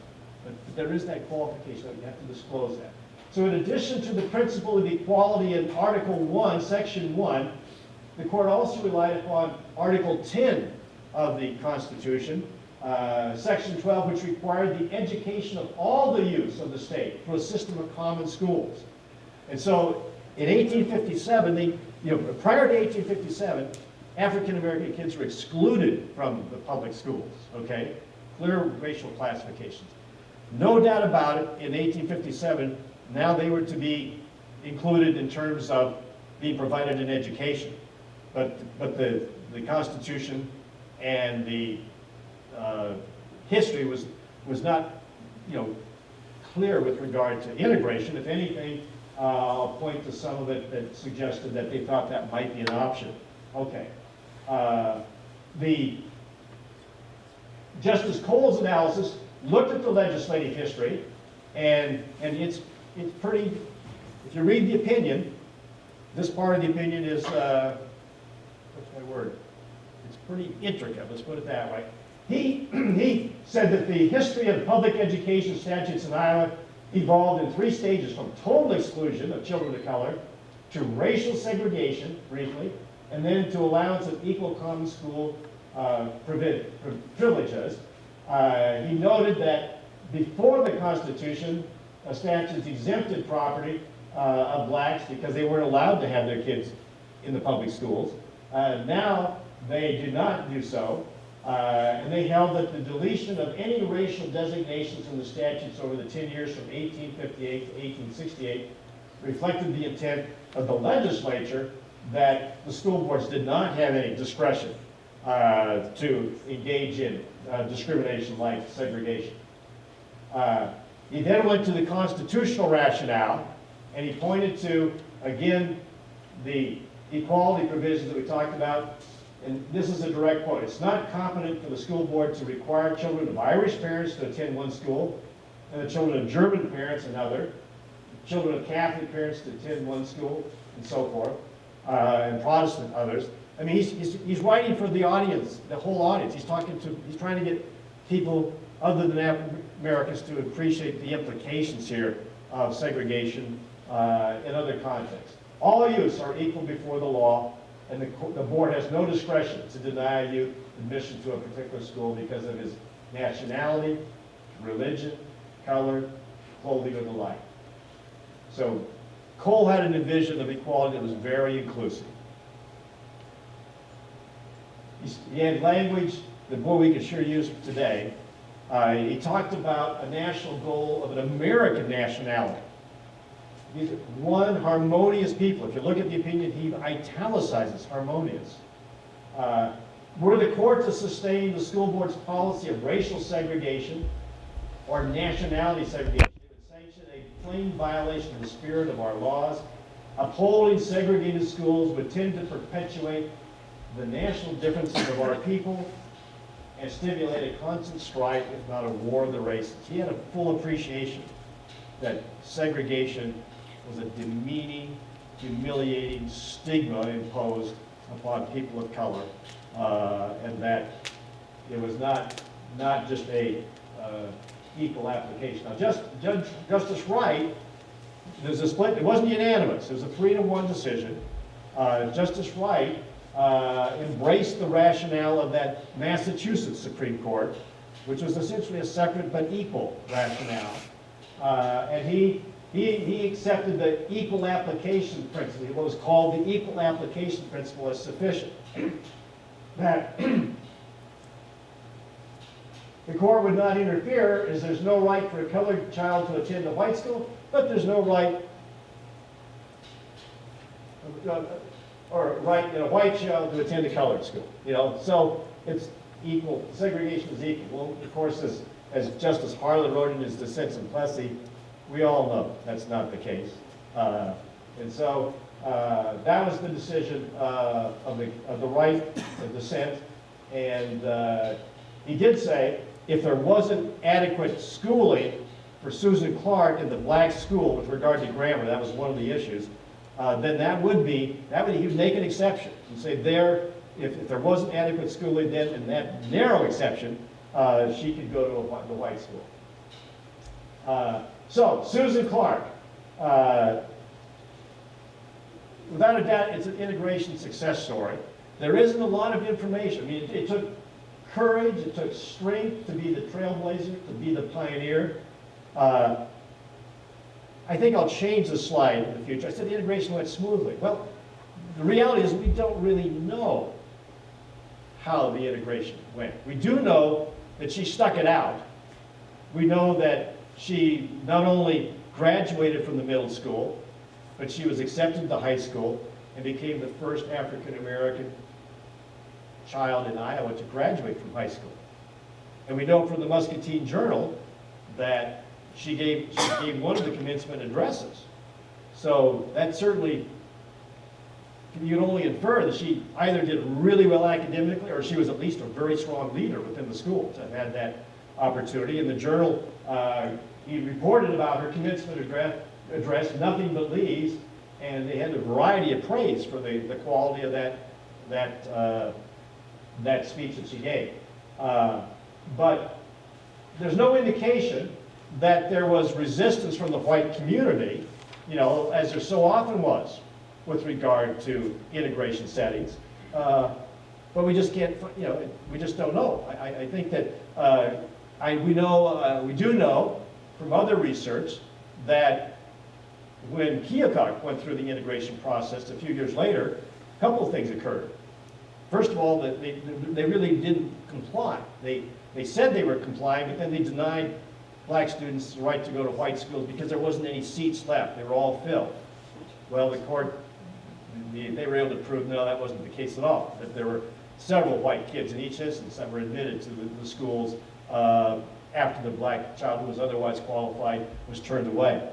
But there is that qualification, you have to disclose that. So in addition to the principle of equality in Article 1, Section 1, the court also relied upon Article 10 of the Constitution, Section 12, which required the education of all the youths of the state through a system of common schools. And so in 1857, prior to 1857, African-American kids were excluded from the public schools, okay? Clear racial classifications. No doubt about it, in 1857, now they were to be included in terms of being provided an education. But the Constitution and the history was not, clear with regard to integration. If anything, I'll point to some of it that suggested that they thought that might be an option. Okay. The Justice Cole's analysis looked at the legislative history, and it's pretty, if you read the opinion, this part of the opinion is, what's my word? It's pretty intricate, let's put it that way. He said that the history of public education statutes in Iowa evolved in 3 stages, from total exclusion of children of color to racial segregation, briefly, and then to allowance of equal common school privileges. He noted that before the Constitution, statutes exempted property of blacks because they weren't allowed to have their kids in the public schools. Now they do not do so. And they held that the deletion of any racial designations in the statutes over the 10 years from 1858 to 1868 reflected the intent of the legislature that the school boards did not have any discretion to engage in discrimination like segregation. He then went to the constitutional rationale, and he pointed to, again, the equality provisions that we talked about. And this is a direct quote. It's not competent for the school board to require children of Irish parents to attend one school, and the children of German parents another, children of Catholic parents to attend one school, and so forth, and Protestant others. I mean, he's writing for the audience, the whole audience. He's trying to get people other than African Americans to appreciate the implications here of segregation in other contexts. All youths are equal before the law, and the board has no discretion to deny a youth admission to a particular school because of his nationality, religion, color, clothing, or the like. So Cole had a vision of equality that was very inclusive. He had language that, boy, we could sure use today. He talked about a national goal of an American nationality. These are one harmonious people. If you look at the opinion, he italicizes harmonious. Were the court to sustain the school board's policy of racial segregation or nationality segregation, it would sanction a plain violation of the spirit of our laws. Upholding segregated schools would tend to perpetuate the national differences of our people and stimulate a constant strife, if not a war of the races. He had a full appreciation that segregation was a demeaning, humiliating stigma imposed upon people of color, and that it was not just a equal application. Now, Justice Wright, there's a split. It wasn't unanimous. It was a 3-1 decision. Justice Wright embraced the rationale of that Massachusetts Supreme Court, which was essentially a separate but equal rationale, and he accepted the equal application principle, what was called the equal application principle, as sufficient. That the court would not interfere, as there's no right for a colored child to attend a white school, but there's no right or right in a white child to attend a colored school. So it's equal. Segregation is equal. Well, of course, as Justice Harlan wrote in his dissent in Plessy, we all know that's not the case. And so that was the decision of the Wright dissent. And he did say if there wasn't adequate schooling for Susan Clark in the black school with regard to grammar, that was one of the issues, then he would make an exception and say if there wasn't adequate schooling, then in that narrow exception, she could go to the white school. So, Susan Clark, without a doubt, it's an integration success story. There isn't a lot of information. I mean, it took courage, it took strength to be the trailblazer, to be the pioneer. I think I'll change the slide in the future. I said the integration went smoothly. Well, the reality is we don't really know how the integration went. We do know that she stuck it out. We know that she not only graduated from the middle school, but she was accepted to high school and became the first African-American child in Iowa to graduate from high school. And we know from the Muscatine Journal that she gave one of the commencement addresses. So that certainly, you can only infer that she either did really well academically or she was at least a very strong leader within the school to have had that opportunity. In the Journal, he reported about her commencement address, nothing but Lee's, and they had a variety of praise for the quality of that speech that she gave. But there's no indication that there was resistance from the white community, as there so often was with regard to integration settings. But we just can't, we just don't know. I think that we do know from other research that when Keokuk went through the integration process a few years later, a couple of things occurred. first of all, that they really didn't comply. They said they were complying, but then they denied black students the right to go to white schools because there wasn't any seats left. They were all filled. Well, the court, they were able to prove, no, that wasn't the case at all, that there were several white kids in each instance that were admitted to the schools after the black child who was otherwise qualified was turned away.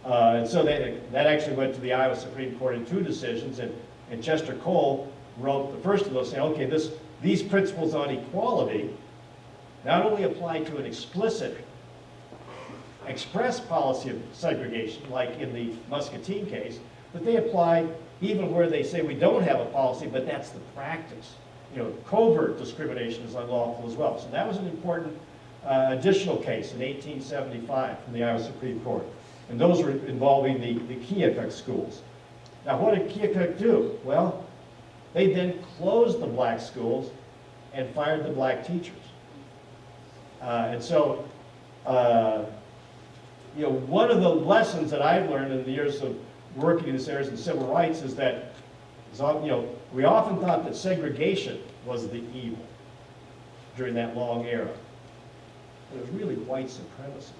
And so that actually went to the Iowa Supreme Court in 2 decisions, and Chester Cole wrote the first of those saying, okay, these principles on equality not only apply to an explicit, express policy of segregation, like in the Muscatine case, but they apply even where they say we don't have a policy, but that's the practice. You know, covert discrimination is unlawful as well. So that was an important additional case in 1875 from the Iowa Supreme Court. And those were involving the Keokuk schools. Now, what did Keokuk do? Well, they then closed the black schools and fired the black teachers. And so, you know, one of the lessons that I've learned in the years of working in this area in civil rights is that, you know, we often thought that segregation was the evil during that long era. But it was really white supremacy.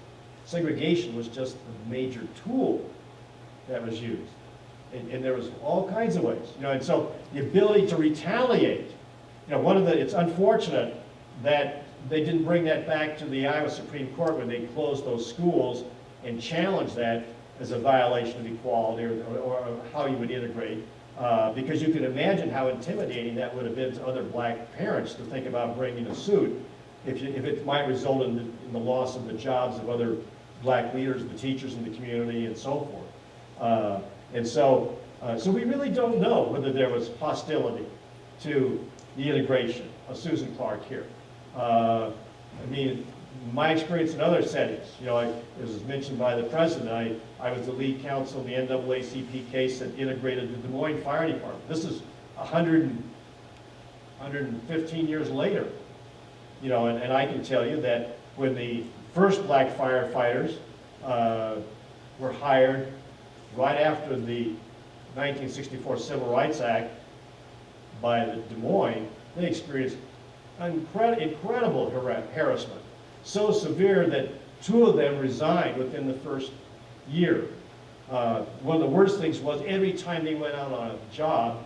Segregation was just a major tool that was used. And there was all kinds of ways, you know, and so the ability to retaliate, you know, it's unfortunate that they didn't bring that back to the Iowa Supreme Court when they closed those schools and challenged that as a violation of equality or how you would integrate, because you can imagine how intimidating that would have been to other black parents to think about bringing a suit if it might result in the loss of the jobs of other black leaders, the teachers in the community, and so forth. And so we really don't know whether there was hostility to the integration of Susan Clark here. I mean, my experience in other settings, you know, as was mentioned by the president, I was the lead counsel in the NAACP case that integrated the Des Moines Fire Department. This is 115 years later, you know, and I can tell you that when the first black firefighters were hired right after the 1964 Civil Rights Act by the Des Moines, they experienced incredible harassment. So severe that 2 of them resigned within the first year. One of the worst things was every time they went out on a job,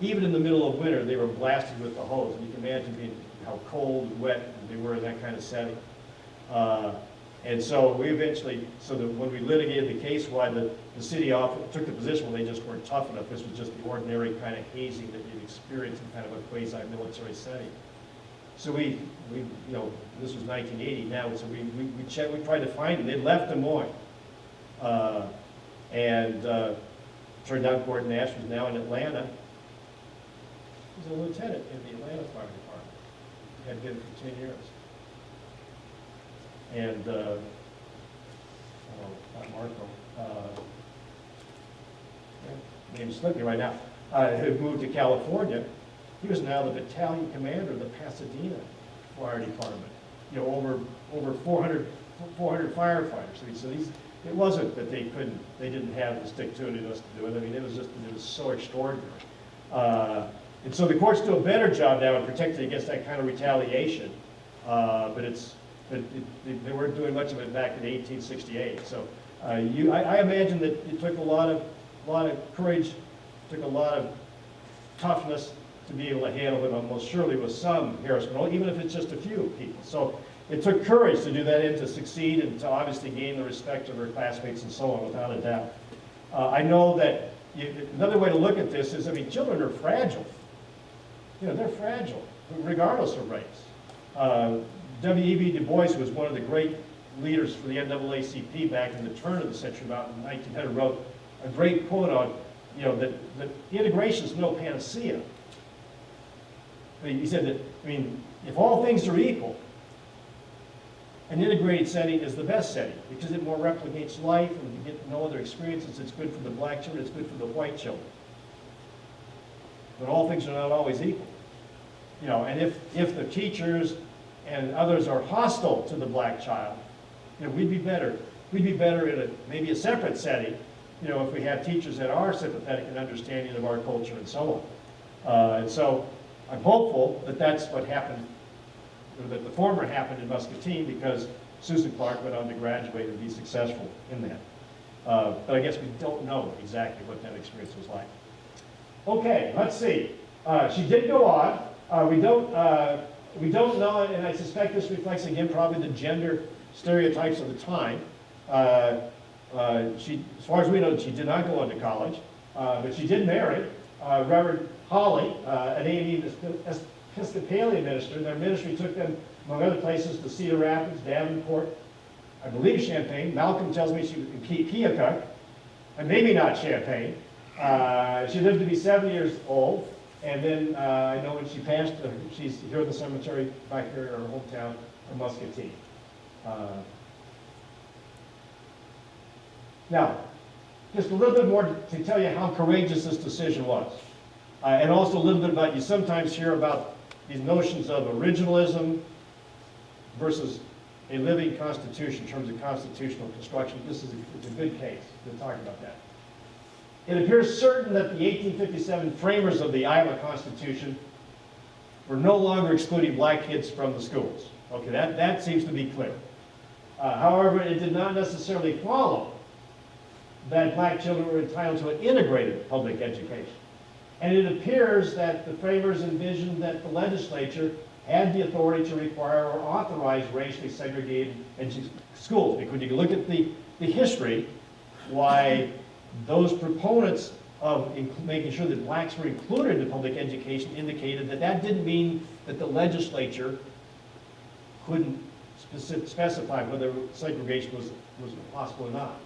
even in the middle of winter, they were blasted with the hose. And you can imagine how cold and wet they were in that kind of setting. And so we eventually, so that when we litigated the case, why the city took the position where they just weren't tough enough. This was just the ordinary kind of hazing that you'd experience in kind of a quasi-military setting. So we, you know, this was 1980 now, so we tried to find them. They'd left Des Moines. Turned out Gordon Nash was now in Atlanta. He was a lieutenant in the Atlanta Fire Department. Had been for 10 years. And, not Marco, name's slipping right now, who moved to California. He was now the battalion commander of the Pasadena Fire Department. You know, over 400 firefighters. So it wasn't that they didn't have the stick-to-itiveness to do it. I mean, it was so extraordinary. And so the courts do a better job now in protecting against that kind of retaliation. But they weren't doing much of it back in 1868. So I imagine that it took a lot of courage, took a lot of toughness to be able to handle it. Almost surely with some harassment, even if it's just a few people. So it took courage to do that and to succeed and to obviously gain the respect of her classmates and so on, without a doubt. I know that another way to look at this is, I mean, children are fragile. You know, they're fragile, regardless of race. W.E.B. Du Bois was one of the great leaders for the NAACP back in the turn of the century, about 1900, wrote a great quote on, you know, that integration is no panacea. He said that, I mean, if all things are equal, an integrated setting is the best setting because it more replicates life and you get to know other experiences. It's good for the black children, it's good for the white children. But all things are not always equal. You know, and if the teachers and others are hostile to the black child, you know, we'd be better. We'd be better in maybe a separate setting, you know, if we have teachers that are sympathetic and understanding of our culture and so on. And so I'm hopeful that that's what happened, or that the former happened in Muscatine, because Susan Clark went on to graduate and be successful in that. But I guess we don't know exactly what that experience was like. Okay, let's see. She did go on. We don't know, and I suspect this reflects, again, probably the gender stereotypes of the time. As far as we know, she did not go on to college, but she did marry Reverend Hawley, an A&E Episcopalian minister. Their ministry took them, among other places, to Cedar Rapids, Davenport, I believe Champaign. Malcolm tells me she was in Keokuk, and maybe not Champaign. She lived to be 7 years old, and then I know when she passed, she's here in the cemetery back here in her hometown of Muscatine. Now, just a little bit more to tell you how courageous this decision was. And also a little bit about, you sometimes hear about these notions of originalism versus a living constitution in terms of constitutional construction. It's a good case to talk about that. It appears certain that the 1857 framers of the Iowa Constitution were no longer excluding black kids from the schools. Okay, that seems to be clear. However, it did not necessarily follow that black children were entitled to an integrated public education. And it appears that the framers envisioned that the legislature had the authority to require or authorize racially segregated schools. Because when you look at the history, why those proponents of making sure that blacks were included in public education indicated that that didn't mean that the legislature couldn't specify whether segregation was possible or not.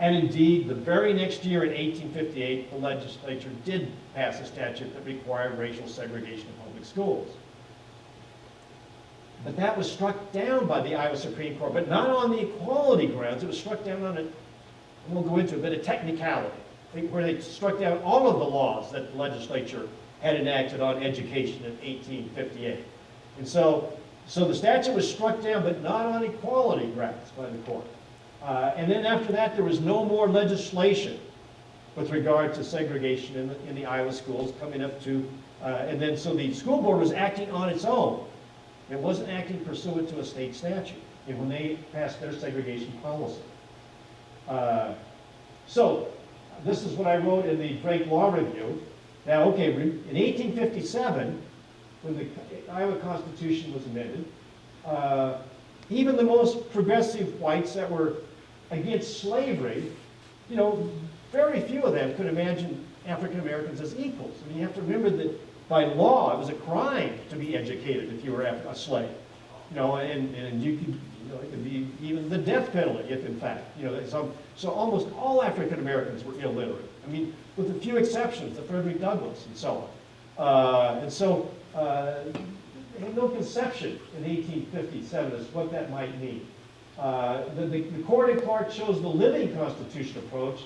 And indeed, the very next year in 1858, the legislature did pass a statute that required racial segregation in public schools. But that was struck down by the Iowa Supreme Court, but not on the equality grounds. It was struck down on it, I won't go into a bit of technicality, where they struck down all of the laws that the legislature had enacted on education in 1858. And so the statute was struck down, but not on equality grounds by the court. And then after that, there was no more legislation with regard to segregation in the Iowa schools coming up to, and then so the school board was acting on its own. It wasn't acting pursuant to a state statute when they passed their segregation policy. So this is what I wrote in the Drake Law Review. Now, okay, in 1857, when the Iowa Constitution was amended, even the most progressive whites that were against slavery, you know, very few of them could imagine African Americans as equals. I mean, you have to remember that by law, it was a crime to be educated if you were a slave. You know, and you could, you know, it could be even the death penalty if, in fact, you know, so almost all African Americans were illiterate. I mean, with a few exceptions, the Frederick Douglass and so on. And so they had no conception in 1857 as what that might mean. The court in Clark chose the living constitution approach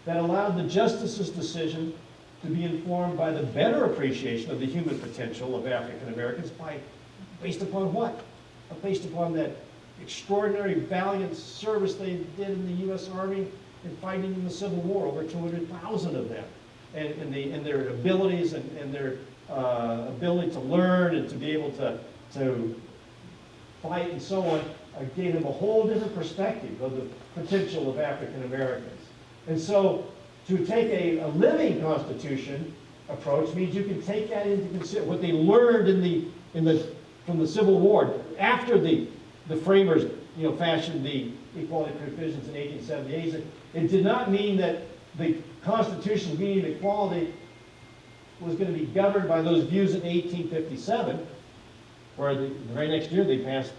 that allowed the justice's decision to be informed by the better appreciation of the human potential of African Americans based upon what? Based upon that extraordinary valiant service they did in the U.S. Army in fighting in the Civil War, over 200,000 of them, and their abilities and their ability to learn and to be able to fight and so on, gave them a whole different perspective of the potential of African Americans. And so to take a living constitution approach means you can take that into consideration, what they learned from the Civil War after the framers, you know, fashioned the equality provisions in 1878. It did not mean that the Constitution meaning equality was going to be governed by those views in 1857, where the very next year they passed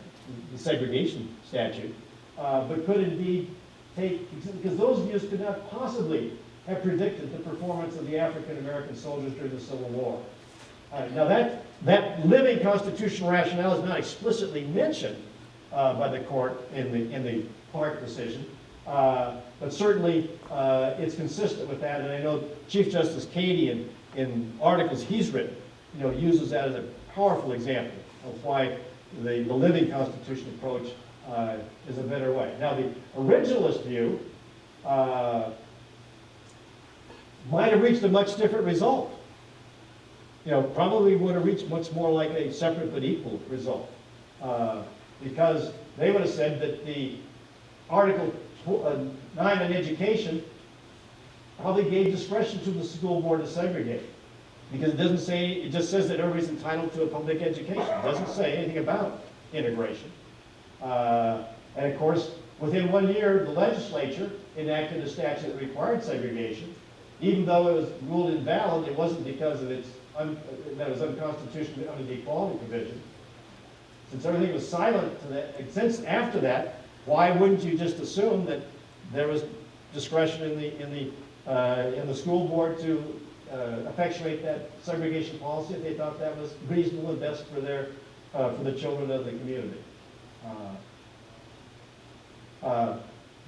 the segregation statute, but could indeed take, because those views could not possibly have predicted the performance of the African American soldiers during the Civil War. Now that living constitutional rationale is not explicitly mentioned by the court in the Clark decision, but certainly it's consistent with that. And I know Chief Justice Cady in articles he's written, you know, uses that as a powerful example of why the living constitution approach is a better way. Now the originalist view might have reached a much different result. probably would have reached much more like a separate but equal result. Because they would have said that the Article 9 on education probably gave discretion to the school board to segregate. Because it doesn't say, it just says that everybody's entitled to a public education. It doesn't say anything about integration. And of course, within 1 year, the legislature enacted a statute that required segregation. Even though it was ruled invalid, it wasn't because of that it was unconstitutional under the equality provision. Since everything was silent to that, since after that, why wouldn't you just assume that there was discretion in the school board to effectuate that segregation policy if they thought that was reasonable and best for the children of the community?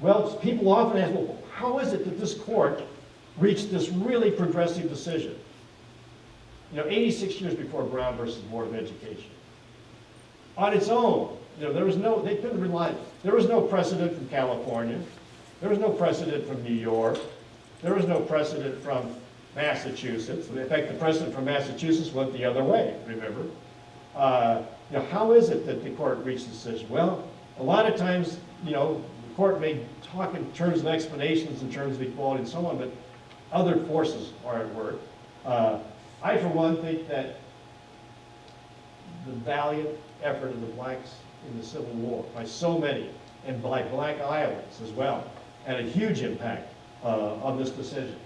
Well, people often ask, well, how is it that this court reached this really progressive decision? 86 years before Brown versus Board of Education. On its own, they couldn't rely, there was no precedent from California, there was no precedent from New York, there was no precedent from Massachusetts. In fact, the precedent from Massachusetts went the other way, remember? How is it that the court reached this decision? Well, a lot of times, the court may talk in terms of explanations, in terms of equality and so on, but other forces are at work. I, for one, think that the valiant effort of the blacks in the Civil War, by so many, and by black Iowans as well, had a huge impact on this decision.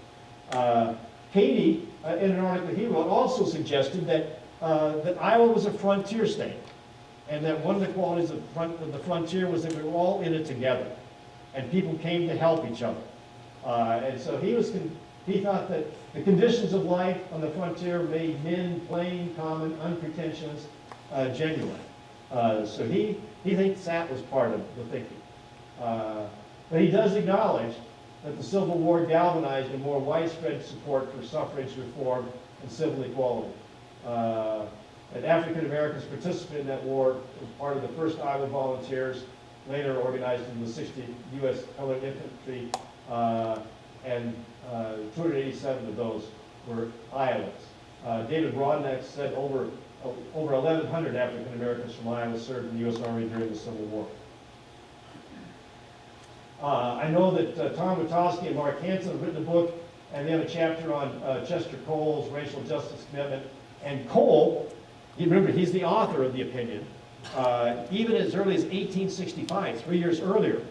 Katie, in an article he wrote, also suggested that Iowa was a frontier state, and that one of the qualities of the frontier was that we were all in it together, and people came to help each other. And so he thought that the conditions of life on the frontier made men plain, common, unpretentious, genuine. So he thinks that was part of the thinking. But he does acknowledge that the Civil War galvanized a more widespread support for suffrage reform and civil equality. And African Americans participated in that war as part of the first Iowa Volunteers, later organized in the 60th U.S. Colored Infantry, and 287 of those were Iowans. David Rodnack said over 1,100 African Americans from Iowa served in the U.S. Army during the Civil War. I know that Tom Witowski and Mark Hansen have written a book, and they have a chapter on Chester Cole's racial justice commitment. And Cole, remember, he's the author of the opinion, even as early as 1865, 3 years earlier,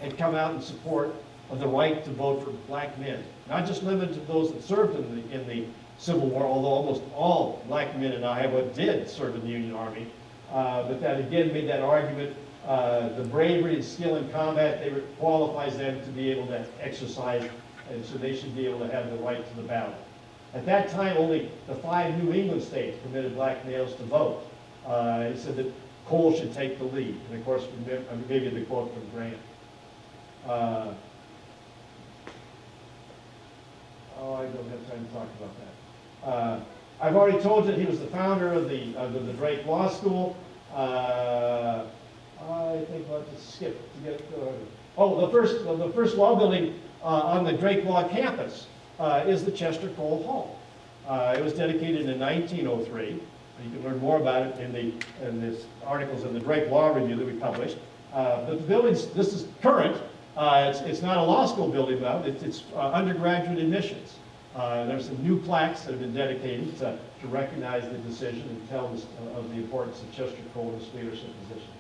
had come out in support of the right to vote for black men. Not just limited to those that served in the Civil War, although almost all black men in Iowa did serve in the Union Army. But that again made that argument, the bravery and skill in combat, qualifies them to be able to exercise, and so they should be able to have the right to the ballot. At that time, only the 5 New England states permitted black males to vote. He said that Cole should take the lead. And of course, maybe the quote from Grant. I don't have time to talk about that. I've already told you that he was the founder of the Drake Law School. I think I'll just skip to get. The first law building on the Drake Law campus is the Chester Cole Hall. It was dedicated in 1903. You can learn more about it in the articles in the Drake Law Review that we published. But the buildings, this is current. It's not a law school building now. It's undergraduate admissions. There's some new plaques that have been dedicated to recognize the decision and tell us of the importance of Chester Cole in his leadership position.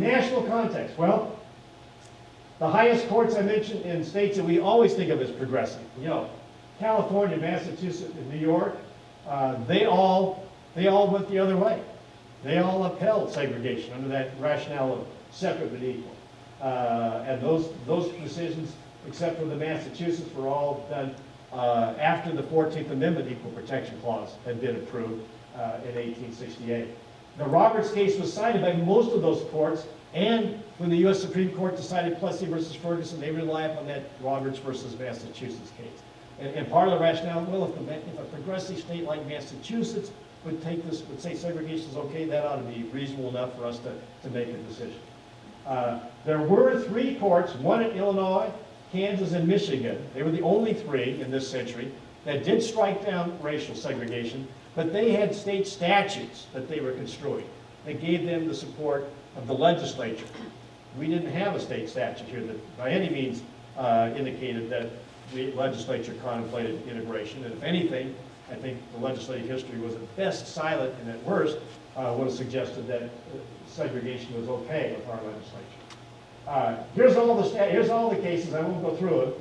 National context. Well, the highest courts I mentioned in states that we always think of as progressive, California, Massachusetts, and New York, they all went the other way. They all upheld segregation under that rationale of separate but equal. And those decisions, except for the Massachusetts, were all done after the 14th Amendment Equal Protection Clause had been approved in 1868. The Roberts case was cited by most of those courts, and when the U.S. Supreme Court decided Plessy versus Ferguson, they relied on that Roberts versus Massachusetts case. And part of the rationale, well, if a progressive state like Massachusetts would say segregation is okay, that ought to be reasonable enough for us to make a decision. There were 3 courts, one in Illinois, Kansas, and Michigan. They were the only three in this century that did strike down racial segregation, but they had state statutes that they were construing that gave them the support of the legislature. We didn't have a state statute here that by any means indicated that the legislature contemplated integration, and if anything, I think the legislative history was at best silent and at worst would have suggested that segregation was okay with our legislature. Here's all the cases. I won't go through it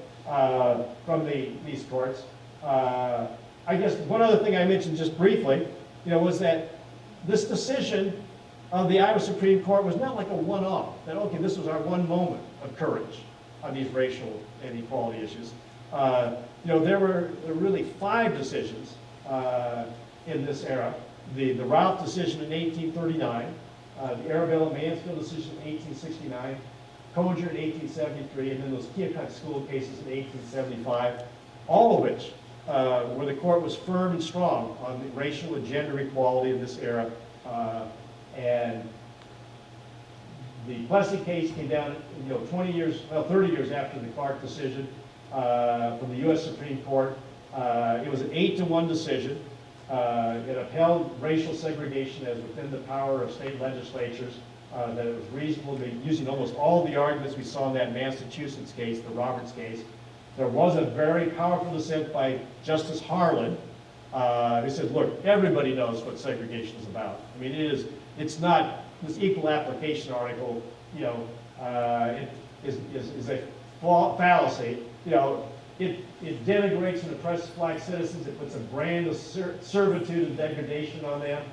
from these courts. I guess one other thing I mentioned just briefly, was that this decision of the Iowa Supreme Court was not like a one-off. That okay, this was our one moment of courage on these racial and equality issues. There were really 5 decisions in this era. The Ralph decision in 1839, the Arabella-Mansfield decision in 1869, Coger in 1873, and then those Keokuk school cases in 1875, all of which where the court was firm and strong on the racial and gender equality in this era. And the Plessy case came down, 30 years after the Clark decision from the U.S. Supreme Court. It was an 8-1 decision. It upheld racial segregation as within the power of state legislatures, that it was reasonable, using almost all the arguments we saw in that Massachusetts case, the Roberts case. There was a very powerful dissent by Justice Harlan, who said, look, everybody knows what segregation is about. I mean, it's not this equal application article, it is a fallacy. It denigrates and oppresses black citizens. It puts a brand of servitude and degradation on them.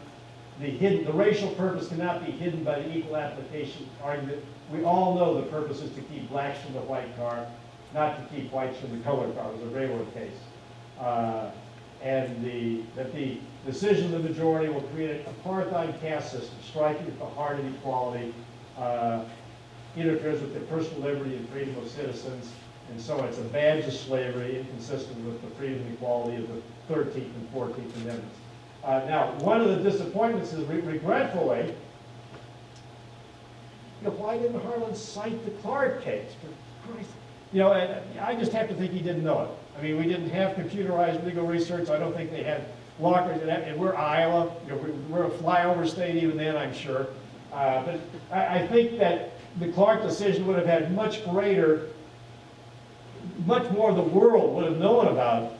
The racial purpose cannot be hidden by the equal application argument. We all know the purpose is to keep blacks from the white car, not to keep whites from the colored car. It was a railroad case. And that the decision of the majority will create an apartheid caste system, striking at the heart of equality, interferes with their personal liberty and freedom of citizens, and so on. It's a badge of slavery, inconsistent with the freedom and equality of the 13th and 14th Amendments. Now, one of the disappointments is, regretfully, why didn't Harlan cite the Clark case? For Christ. I just have to think he didn't know it. I mean, we didn't have computerized legal research. I don't think they had lockers, and we're Iowa. We're a flyover state even then, I'm sure. But I think that the Clark decision would have had much more of the world would have known about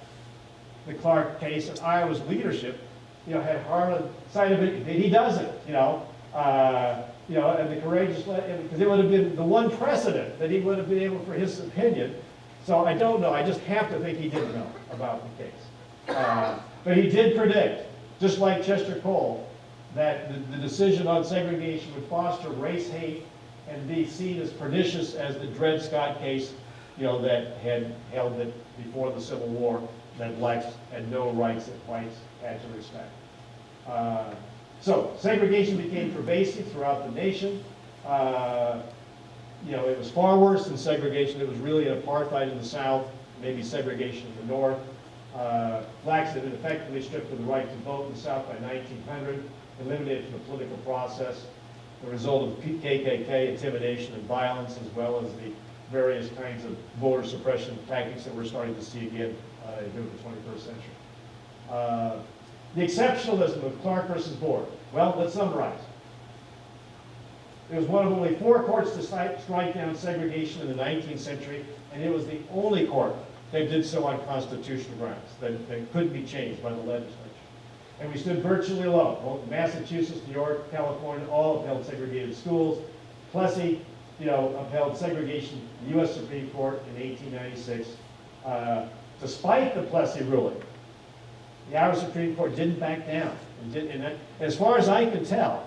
the Clark case and Iowa's leadership, had Harlan cited it. He doesn't, and the courageous, because it would have been the one precedent that he would have been able for his opinion. So I don't know. I just have to think he didn't know about the case. But he did predict, just like Chester Cole, that the decision on segregation would foster race hate and be seen as pernicious as the Dred Scott case, that had held that before the Civil War, that blacks had no rights that whites had to respect. So segregation became pervasive throughout the nation. It was far worse than segregation. It was really an apartheid in the South, maybe segregation in the North. Blacks had been effectively stripped of the right to vote in the South by 1900, eliminated from the political process, the result of KKK intimidation and violence, as well as the various kinds of voter suppression tactics that we're starting to see again during the 21st century. The exceptionalism of Clark versus Board. Well, let's summarize. It was one of only 4 courts to strike down segregation in the 19th century, and it was the only court that did so on constitutional grounds, that couldn't be changed by the legislature. And we stood virtually alone. Both Massachusetts, New York, California, all upheld segregated schools. Plessy, upheld segregation in the U.S. Supreme Court in 1896. Despite the Plessy ruling, the Iowa Supreme Court didn't back down. And as far as I could tell,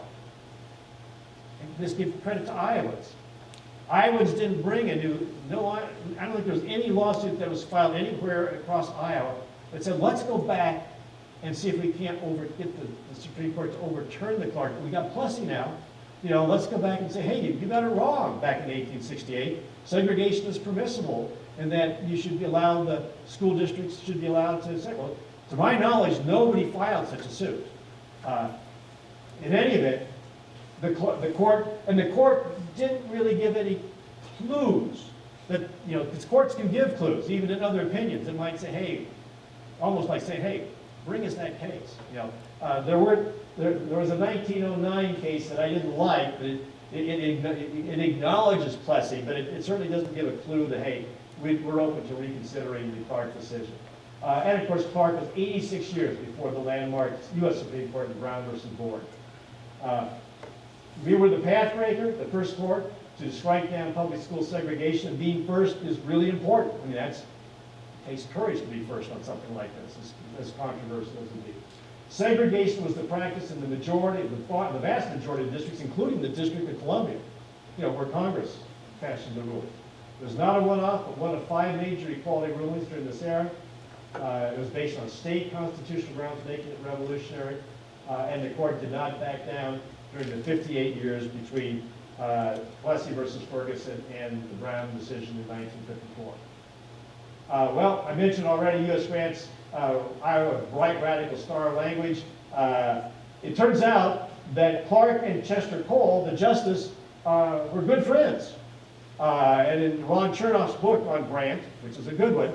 and this gives credit to Iowans. Iowans didn't bring I don't think there was any lawsuit that was filed anywhere across Iowa that said, let's go back and see if we can't get the Supreme Court to overturn the Clark. We got Plessy now. Let's go back and say, hey, you got it wrong back in 1868. Segregation is permissible, and that you should be allowed, the school districts should be allowed to say, well, to my knowledge, nobody filed such a suit. In any event, the court didn't really give any clues that, you know, because courts can give clues, even in other opinions. It might say, hey, almost like saying, hey, bring us that case. You know, there was a 1909 case that I didn't like, but it acknowledges Plessy, but it certainly doesn't give a clue that, hey, we're open to reconsidering the Clark decision. And of course, Clark was 86 years before the landmark U.S. Supreme Court in Brown versus Board. We were the pathbreaker, the first court to strike down public school segregation. Being first is really important. I mean, that's, it takes courage to be first on something like this, as controversial as it be. Segregation was the practice in the majority, the vast majority of districts, including the District of Columbia, you know, where Congress fashioned the rule. It was not a one-off, but one of 5 major equality rulings during this era. It was based on state constitutional grounds, making it revolutionary, and the court did not back down during the 58 years between Plessy versus Ferguson and the Brown decision in 1954. Well, I mentioned already U.S. grants Iowa Wright radical star language. It turns out that Clark and Chester Cole, the justice, were good friends. And in Ron Chernoff's book on Grant, which is a good one,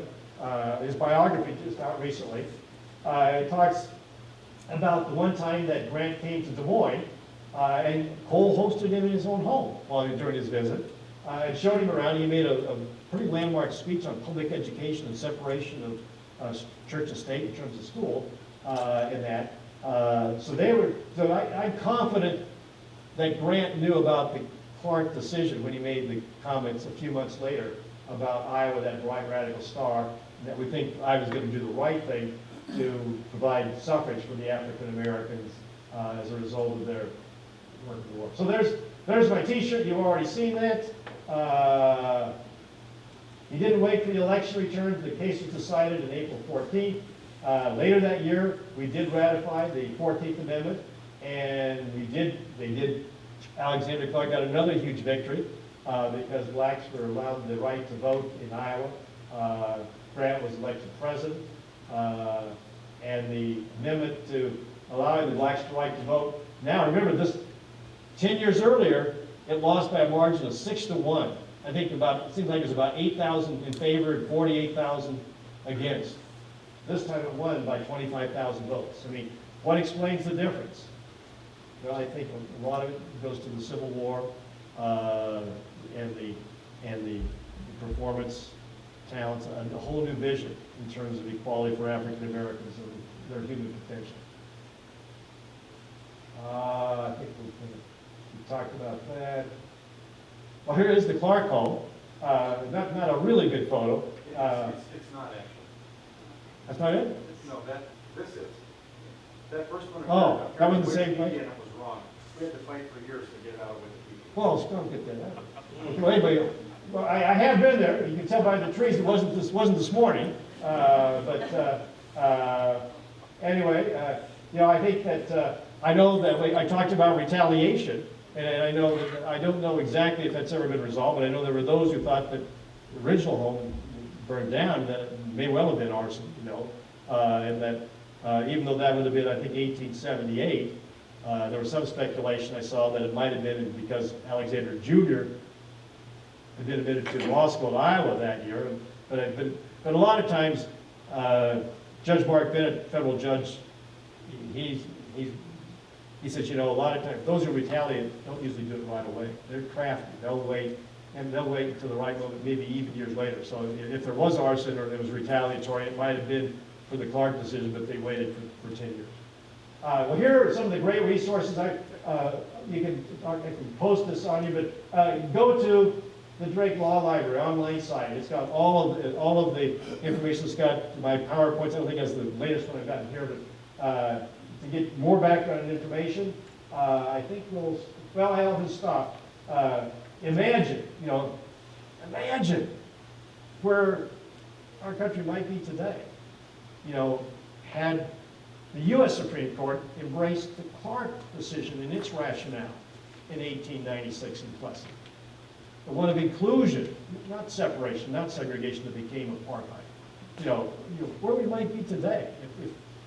his biography just out recently, it talks about the one time that Grant came to Des Moines, and Cole hosted him in his own home during his visit, and showed him around. He made a pretty landmark speech on public education and separation of church and state in terms of school in that. So I'm confident that Grant knew about the Clark decision when he made the comments a few months later about Iowa, that Wright radical star, and that we think Iowa's going to do the right thing to provide suffrage for the African Americans as a result of their work in the war. So there's my T-shirt. You've already seen that. He didn't wait for the election return. The case was decided on April 14th. Later that year, we did ratify the 14th Amendment, and Alexander Clark got another huge victory because blacks were allowed the right to vote in Iowa. Grant was elected president, and the amendment to allowing the blacks the right to vote. Now remember, this 10 years earlier, it lost by a margin of 6-1. I think it seems like it was about 8,000 in favor and 48,000 against. This time it won by 25,000 votes. I mean, what explains the difference? Well, I think a lot of it goes to the Civil War and the performance talents, and a whole new vision in terms of equality for African Americans and their human potential. I think we talked about that. Well, here is the Clark home. Not a really good photo. It's not actually. That's not it? No, this is. That first one. Oh, that was the same place? And it was wrong. We had to fight for years to get out of Wikipedia. Well, still get that out. Well, anyway, well, I have been there. You can tell by the trees it wasn't this morning. Anyway, you know, I think that I know that I talked about retaliation, and I know that I don't know exactly if that's ever been resolved, but I know there were those who thought that the original home burned down, that it may well have been arson, you know, and that even though that would have been, I think, 1878, there was some speculation I saw that it might have been because Alexander Jr. had been admitted to law school at Iowa that year. But a lot of times, Judge Mark Bennett, federal judge, he says, you know, a lot of times, those who retaliate don't usually do it right away. They're crafty. They'll wait until the right moment, maybe even years later. So if there was arson or it was retaliatory, it might have been for the Clark decision, but they waited for 10 years. Well, here are some of the great resources. I can post this on you, but go to the Drake Law Library online site. It's got all of the information. It's got my PowerPoints. I don't think that's the latest one I've gotten here, but to get more background information, I think I often stop. Imagine where our country might be today. You know, had the U.S. Supreme Court embraced the Clark decision and its rationale in 1896 in Plessy. The one of inclusion, not separation, not segregation that became apartheid. You know, where we might be today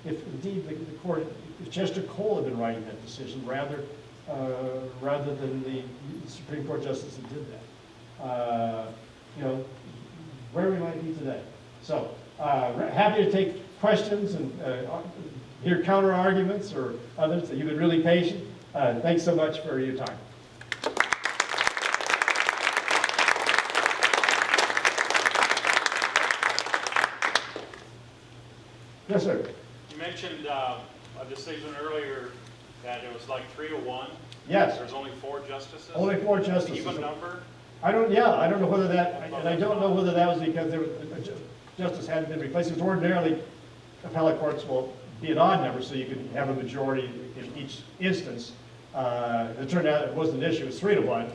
if indeed the court, if Chester Cole had been writing that decision rather than the Supreme Court justice that did that. you know, where we might be today. So, happy to take questions and hear counter arguments or others. You've been really patient. Thanks so much for your time. Yes, sir. You mentioned a decision earlier that it was like 3-1. Yes. There's only 4 justices? Only 4 justices. Even number? I don't know whether that, and I don't know whether that was because there was, a justice hadn't been replaced. Because ordinarily, appellate courts will be an odd number, so you can have a majority in each instance. It turned out it wasn't an issue, it was 3-1.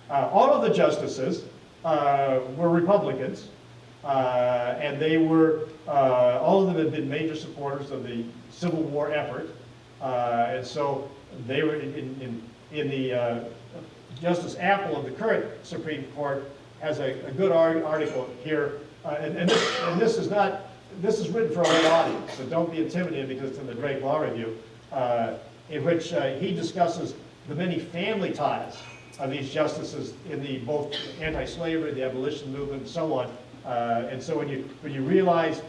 All of the justices were Republicans, and they were, all of them had been major supporters of the Civil War effort, and so they were in the Justice Apple of the current Supreme Court has a good article here, and this is not, this is written for a whole audience, so don't be intimidated because it's in the Drake Law Review, in which he discusses the many family ties of these justices in the both anti-slavery, the abolition movement, and so on. And so when you realize,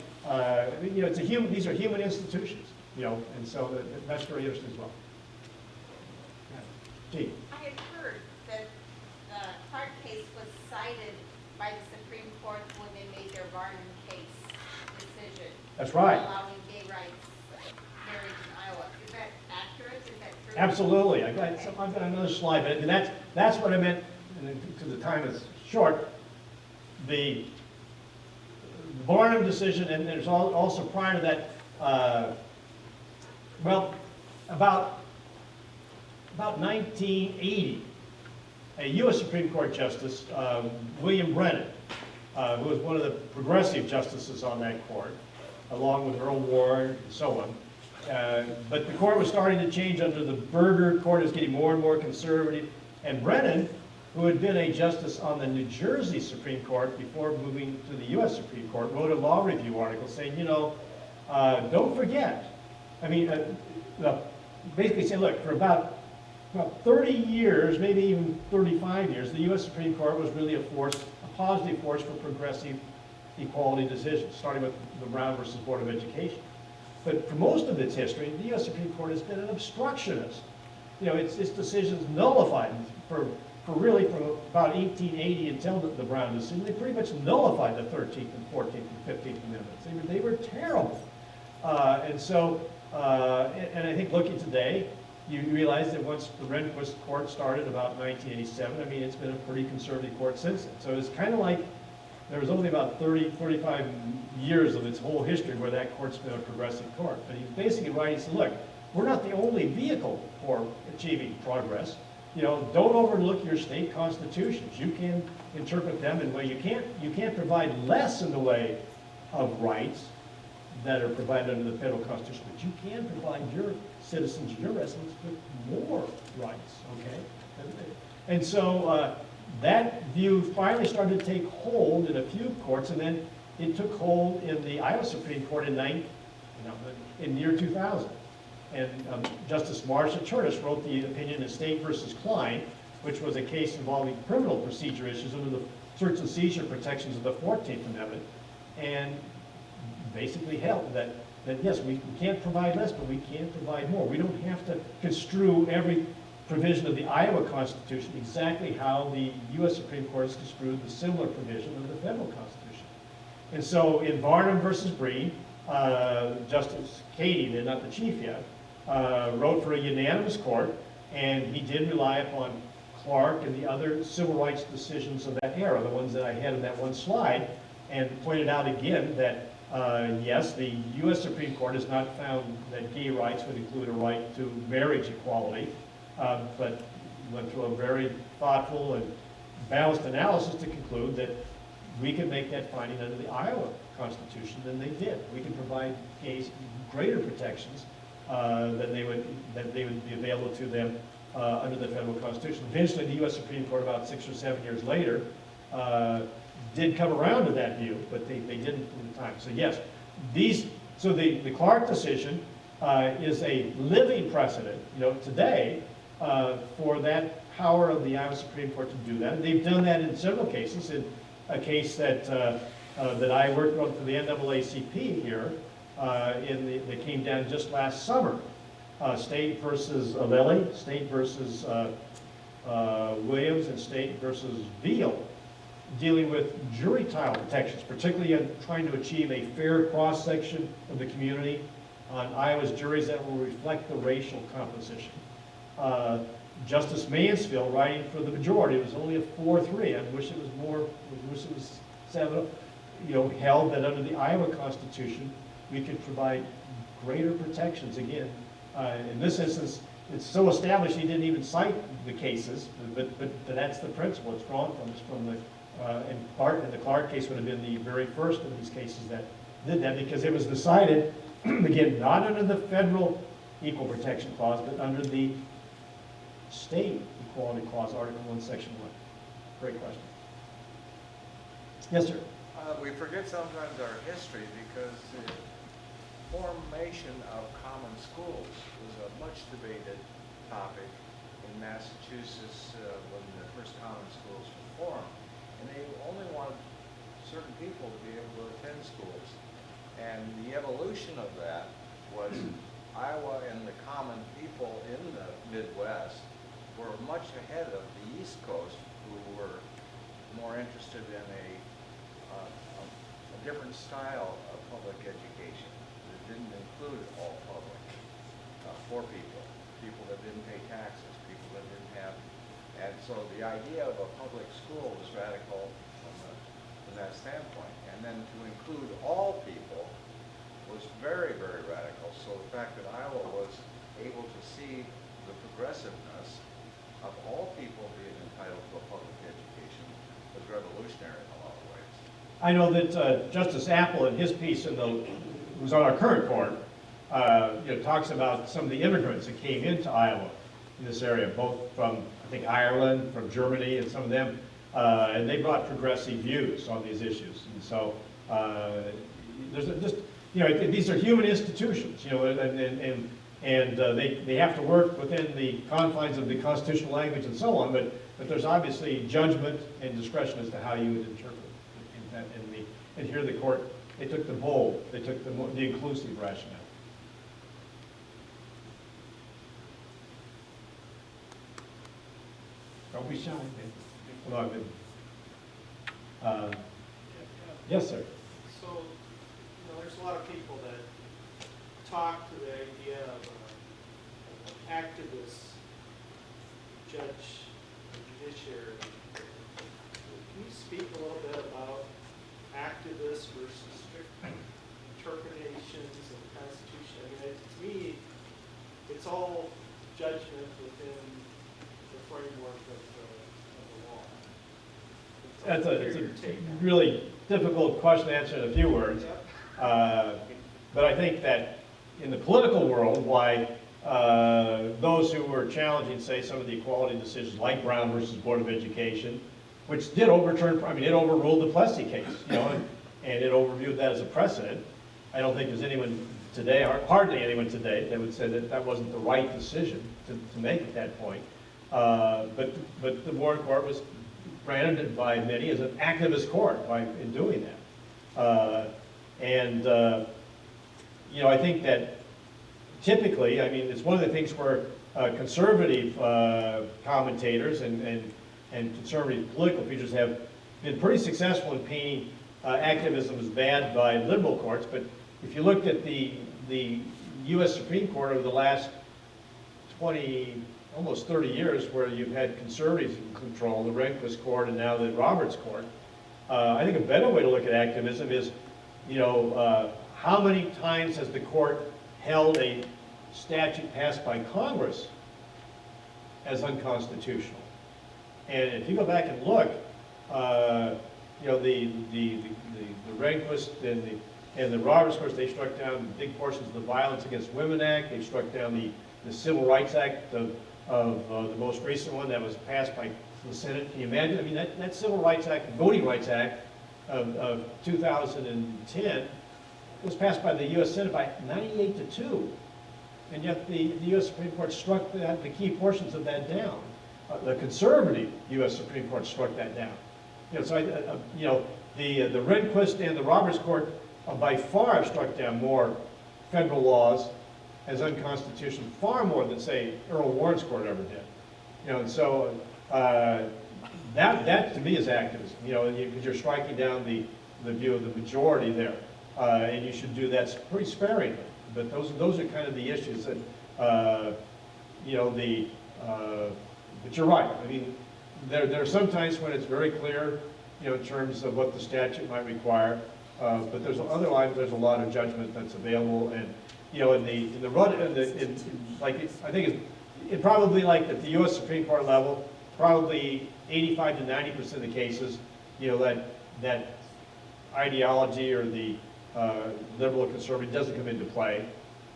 you know, these are human institutions, you know, and so that's very interesting as well. Gee. I had heard that the Clark case was cited by the Supreme Court when they made their Varnum case decision. That's right. Allowing gay rights marriage in Iowa. Is that accurate? Is that true? Absolutely. I've got another slide, and that's what I meant, because the time is short. The Varnum decision, and there's also prior to that, well, about 1980, a U.S. Supreme Court Justice, William Brennan, who was one of the progressive justices on that court, along with Earl Ward and so on. But the court was starting to change under the Berger court. It was getting more and more conservative. And Brennan, who had been a justice on the New Jersey Supreme Court before moving to the U.S. Supreme Court, wrote a law review article saying, you know, don't forget. I mean, basically saying, look, for about 30 years, maybe even 35 years, the U.S. Supreme Court was really a positive force for progressive equality decisions, starting with the Brown versus Board of Education. But for most of its history, the U.S. Supreme Court has been an obstructionist. You know, its decisions nullified for about 1880 until the Brown decision. They pretty much nullified the 13th and 14th and 15th Amendments. They were terrible. And so, and I think looking today, you realize that once the Rehnquist court started about 1987, I mean, it's been a pretty conservative court since then. So it's kind of like there was only about 35 years of its whole history where that court's been a progressive court. But he's basically right. He said, look, we're not the only vehicle for achieving progress. You know, don't overlook your state constitutions. You can interpret them in a way you can't provide less in the way of rights that are provided under the federal constitution, but you can provide your citizens, your residents, with more rights, okay? And so that view finally started to take hold in a few courts, and then it took hold in the Iowa Supreme Court in the year 2000. And Justice Marsha Curtis wrote the opinion in State versus Klein, which was a case involving criminal procedure issues under the search and seizure protections of the 14th Amendment, and basically held that yes, we can't provide less, but we can provide more. We don't have to construe every provision of the Iowa Constitution exactly how the U.S. Supreme Court has construed the similar provision of the federal Constitution. And so in Varnum versus Breen, Justice Cady, they're not the chief yet, wrote for a unanimous court, and he did rely upon Clark and the other civil rights decisions of that era, the ones that I had in that one slide, and pointed out again that yes, the U.S. Supreme Court has not found that gay rights would include a right to marriage equality, but went through a very thoughtful and balanced analysis to conclude that we can make that finding under the Iowa Constitution than they did. We can provide gays greater protections than they would be available to them under the federal Constitution. Eventually, the U.S. Supreme Court, about 6 or 7 years later, did come around to that view, but they didn't at the time. So yes, so the Clark decision is a living precedent, you know, today for that power of the Iowa Supreme Court to do that. And they've done that in several cases. a case that that I worked on for the NAACP here, that came down just last summer. State versus Lovell, State versus Williams, and State versus Veal, dealing with jury trial protections, particularly in trying to achieve a fair cross-section of the community on Iowa's juries that will reflect the racial composition. Justice Mansfield, writing for the majority, it was only a 4-3. I wish it was more. I wish it was 7. Held that under the Iowa Constitution, we could provide greater protections. Again, in this instance, it's so established he didn't even cite the cases, but that's the principle it's drawn from. It's from the and the Clark case would have been the very first of these cases that did that, because it was decided again not under the federal Equal Protection Clause, but under the state Equality Clause, Article 1, Section 1. Great question. Yes, sir. We forget sometimes our history, because the formation of common schools was a much debated topic in Massachusetts when the first common schools were formed. And they only wanted certain people to be able to attend schools. And the evolution of that was Iowa and the common people in the Midwest were much ahead of the East Coast, who were more interested in a different style of public education. It didn't include all public for people that didn't pay taxes, people that didn't have, and so the idea of a public school was radical from that standpoint. And then to include all people was very, very radical. So the fact that Iowa was able to see the progressiveness of all people being entitled to a public education was revolutionary in a lot of ways. I know that Justice Apple, in his piece who's on our current court, talks about some of the immigrants that came into Iowa in this area, both from, I think, Ireland, from Germany, and some of them, and they brought progressive views on these issues. And so there's just, these are human institutions, and they have to work within the confines of the constitutional language and so on, but there's obviously judgment and discretion as to how you would interpret it. And here the court, they took the bold, they took the inclusive rationale. Don't be shy. Well, yes, sir. So, there's a lot of people that talk to the idea of an activist judge, judiciary. Can you speak a little bit about activists versus strict interpretations of the Constitution? I mean, to me, it's all judgment within the framework of the law. It's a really difficult question to answer in a few words. Yep. But I think that in the political world, why those who were challenging, say, some of the equality decisions, like Brown versus Board of Education, which did overturn, it overruled the Plessy case, and it overviewed that as a precedent. I don't think there's anyone today, or hardly anyone today, that would say that that wasn't the right decision to make at that point. But the Warren Court was branded by many as an activist court in doing that. I think that typically, it's one of the things where conservative commentators and conservative political figures have been pretty successful in painting activism as bad by liberal courts. But if you looked at the U.S. Supreme Court over the last 20, almost 30 years, where you've had conservatives in control, the Rehnquist Court and now the Roberts Court, I think a better way to look at activism is, how many times has the court held a statute passed by Congress as unconstitutional? And if you go back and look, the Rehnquist and the Roberts Court, they struck down big portions of the Violence Against Women Act. They struck down the Civil Rights Act of the most recent one that was passed by the Senate. Can you imagine? That Civil Rights Act, Voting Rights Act of 2010 was passed by the U.S. Senate by 98-2. And yet the U.S. Supreme Court struck the key portions of that down. The conservative U.S. Supreme Court struck that down. You know, so you know, the Rehnquist and the Roberts Court by far have struck down more federal laws as unconstitutional, far more than, say, Earl Warren's court ever did. You know, and so that to me is activism. You know, because you're striking down the view of the majority there, and you should do that pretty sparingly. But those are kind of the issues that you know, but you're right. I mean, there are some times when it's very clear, you know, in terms of what the statute might require. But there's other lines. There's a lot of judgment that's available, and you know, I think it probably, like at the U.S. Supreme Court level, probably 85 to 90% of the cases, you know, that ideology or the liberal or conservative doesn't come into play.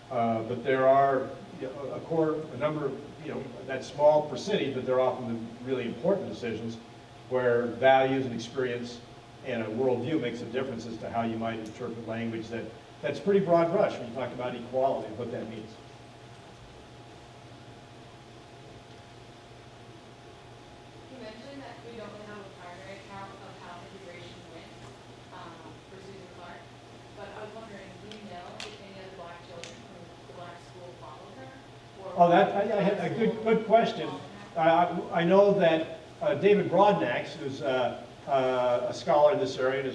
But there are, you know, a number of, you know, that small percentage, but they're often the really important decisions where values and experience and a worldview makes a difference as to how you might interpret language that's pretty broad brush when you talk about equality and what that means. You mentioned that we don't have a primary account of how integration went for Susan Clark, but I was wondering, do you know if any other black children from the black school followed her? Or I had a good question. I know that David Broadnax, who's a scholar in this area, and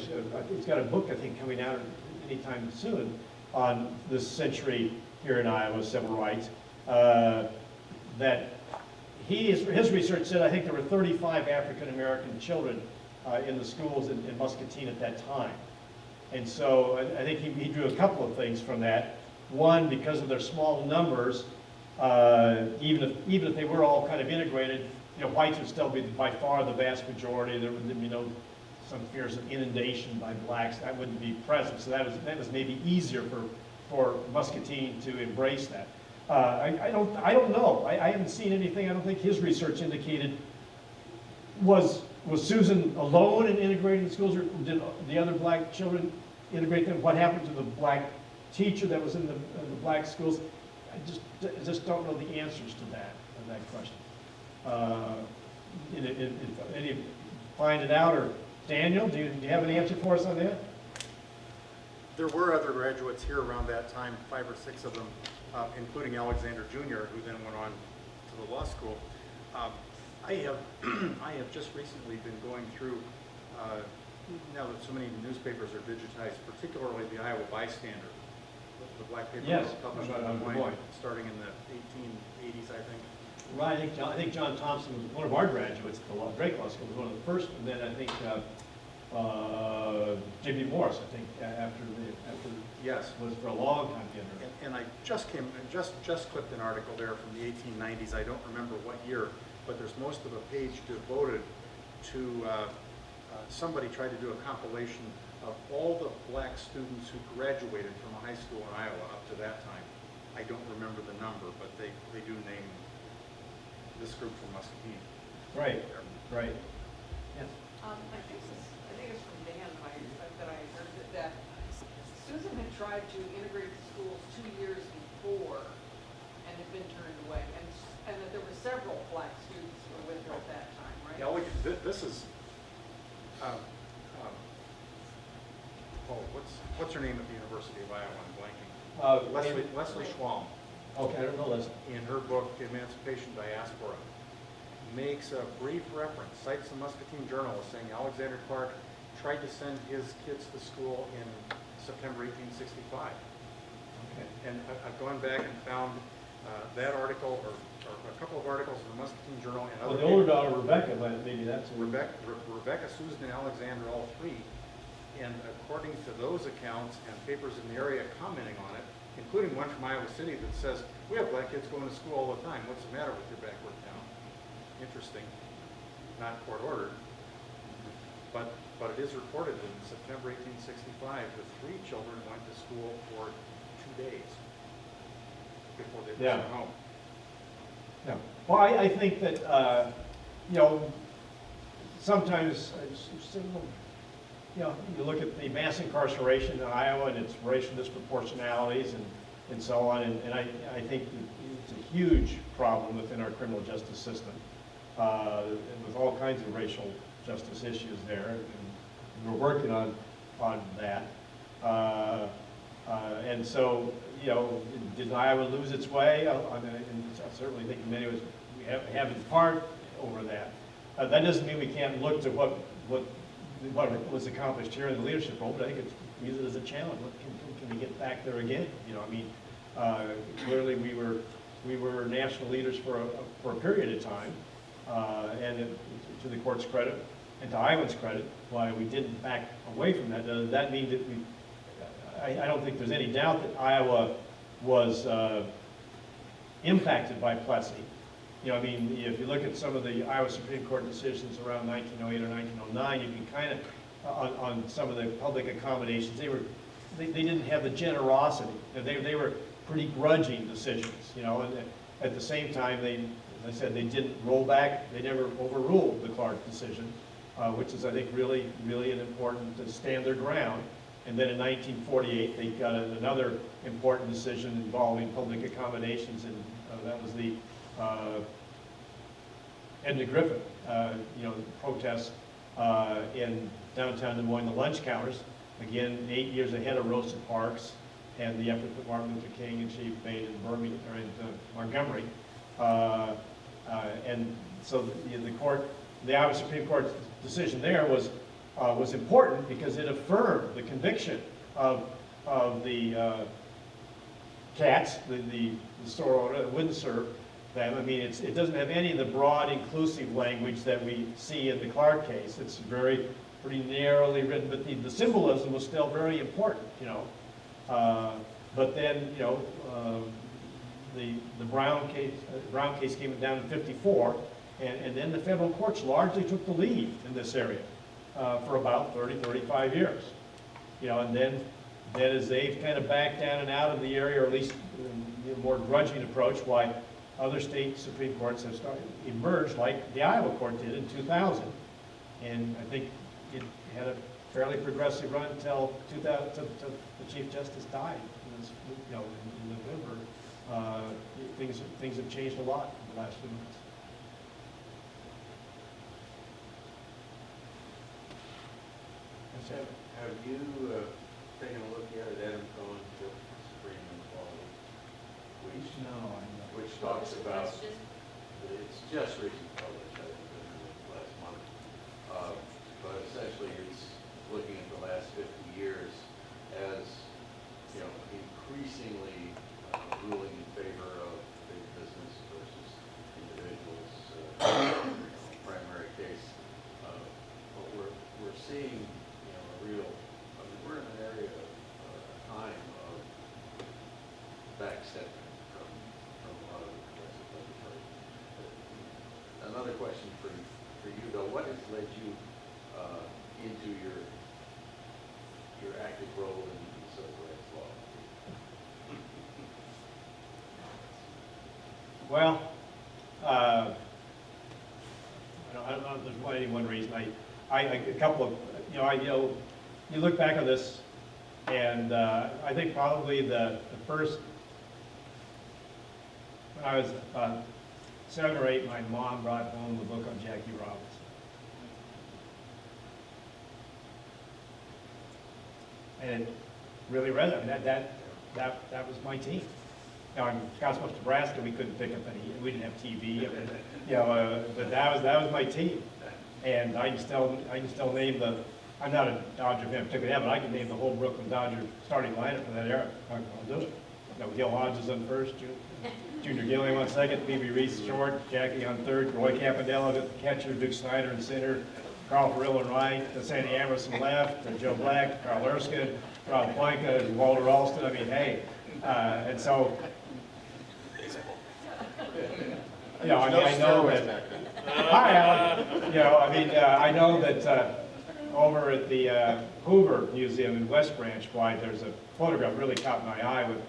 he's got a book, I think, coming out anytime soon on this century here in Iowa, civil rights, that his research said, I think there were 35 African-American children in the schools in Muscatine at that time. And so I think he drew a couple of things from that. One, because of their small numbers, even if they were all kind of integrated, you know, whites would still be by far the vast majority. There would be no some fears of inundation by blacks. That wouldn't be present. So that was maybe easier for Muscatine to embrace that. I don't know. I haven't seen anything. I don't think his research indicated was Susan alone in integrating the schools, or did the other black children integrate them? What happened to the black teacher that was in the black schools? I just don't know the answers to that question. Any find it out, or Daniel, do you have an answer for us on that? There were other graduates here around that time, 5 or 6 of them, including Alexander Jr., who then went on to the law school. I have just recently been going through, now that so many newspapers are digitized, particularly the Iowa Bystander, the black paper Yes, published in Des Moines, starting in the 1880s, I think. Right, I think John Thompson was one of our graduates at the Drake Law School, was one of the first, and then I think J.B. Morris, I think, after yes, was for a long time. And I just clipped an article there from the 1890s. I don't remember what year, but there's most of a page devoted to somebody tried to do a compilation of all the black students who graduated from a high school in Iowa up to that time. I don't remember the number, but they do name this group from Muscatine. Right, right. Yes. I think it's from Dan that I heard that Susan had tried to integrate the schools 2 years before and had been turned away, and that there were several black students who were with her at that time, right? Yeah, this is, what's her name at the University of Iowa? I'm blanking. Leslie Schwalm. Okay, I don't know Leslie. In her book, Emancipation Diaspora, makes a brief reference, cites the Muscatine Journal as saying Alexander Clark tried to send his kids to school in September 1865. Okay. And I've gone back and found that article, or a couple of articles in the Muscatine Journal and other the older daughter, Rebecca, maybe that's Rebecca, Susan, and Alexander, all three. And according to those accounts and papers in the area commenting on it, including one from Iowa City that says, we have black kids going to school all the time. What's the matter with your backward town? Interesting. Not court ordered. But it is reported that in September 1865, the 3 children went to school for 2 days before they were sent home. Yeah. Well, I think that, you know, sometimes, you know, you look at the mass incarceration in Iowa and its racial disproportionalities and so on, and I think it's a huge problem within our criminal justice system, and with all kinds of racial justice issues there, and we're working on that. And so, you know, did Iowa lose its way? And I certainly think in many ways we have in part over that. That doesn't mean we can't look to what was accomplished here in the leadership role, but I think it's use it as a challenge. Can we get back there again? You know, I mean, clearly we were national leaders for a period of time, and to the court's credit and to Iowa's credit, why we didn't back away from that. Does that mean that I don't think there's any doubt that Iowa was impacted by Plessy. You know, I mean, if you look at some of the Iowa Supreme Court decisions around 1908 or 1909, you can kind of, on some of the public accommodations, they didn't have the generosity. They were pretty grudging decisions, you know, and at the same time, as I said, they didn't roll back, they never overruled the Clark decision, which is, I think, really, really an important to stand their ground. And then in 1948, they got another important decision involving public accommodations, and that was the Edna Griffin, you know, protests in downtown Des Moines, the lunch counters, again, 8 years ahead of Rosa Parks and the effort that Martin Luther King and Chief made in Birmingham or in Montgomery. And so the Iowa Supreme Court's decision there was important because it affirmed the conviction of the cats, the store owner that wouldn't serve them. I mean, it doesn't have any of the broad, inclusive language that we see in the Clark case. It's pretty narrowly written, but the symbolism was still very important, you know. But then, you know, the Brown case came down in '54, and then the federal courts largely took the lead in this area for about 35 years. You know, and then as they've kind of backed down and out of the area, or at least a more grudging approach, why other state Supreme Courts have emerged, like the Iowa court did in 2000. And I think it had a fairly progressive run until the Chief Justice died. You know, in November. Things have changed a lot in the last few months. Have you taken a look yet at Adam Cohen's book, Supreme Inequality? Which talks about, it's just recently published, I think, last month. But essentially it's looking at the last 50 years as, you know, increasingly ruling in favor of big business versus individuals. Primary case. But we're seeing, you know, a real, I mean, we're in an area of time of backstepping from a lot of the progressive legislation. Another question for you, though, what has led you into your active role in civil rights law? Well, I don't know if there's any one reason. A couple of, you know, you look back on this, and I think probably the first, when I was 7 or 8, my mom brought home the book on Jackie Robinson. And it really resonated. That was my team. Now in Scottsbluff, Nebraska, we couldn't pick up any. We didn't have TV. You know, but that was my team. And I can still name the. I'm not a Dodger fan particularly, but I can name the whole Brooklyn Dodger starting lineup for that era. I'll do it. You know, Gil Hodges on first, Junior Gilliam on second, Phoebe Reese short, Jackie on third, Roy Capandela the catcher, Duke Snyder in center, Carl Perillo in right, Sandy Amerson left, Joe Black, Carl Erskine, Rob Planka, Walter Alston. I mean, hey, and so. You know, I mean, I know that. Hi, Alan. You know, I mean, I know that over at the Hoover Museum in West Branch, why there's a photograph really caught my eye with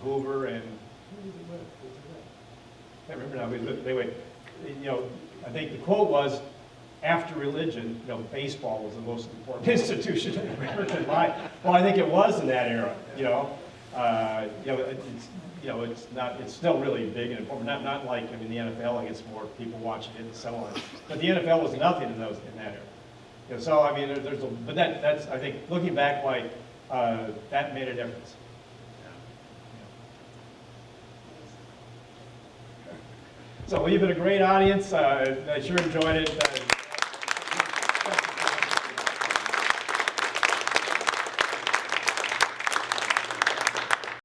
Hoover and I can't remember now. Anyway, you know, I think the quote was, "After religion, you know, baseball was the most important institution in American life." Well, I think it was in that era, you know. You know, it's still really big and important. Not like, I mean, the NFL gets more people watching it and so on. But the NFL was nothing in that area. You know, so I mean, but that's I think looking back, like that made a difference. So well, you've been a great audience. I sure enjoyed it.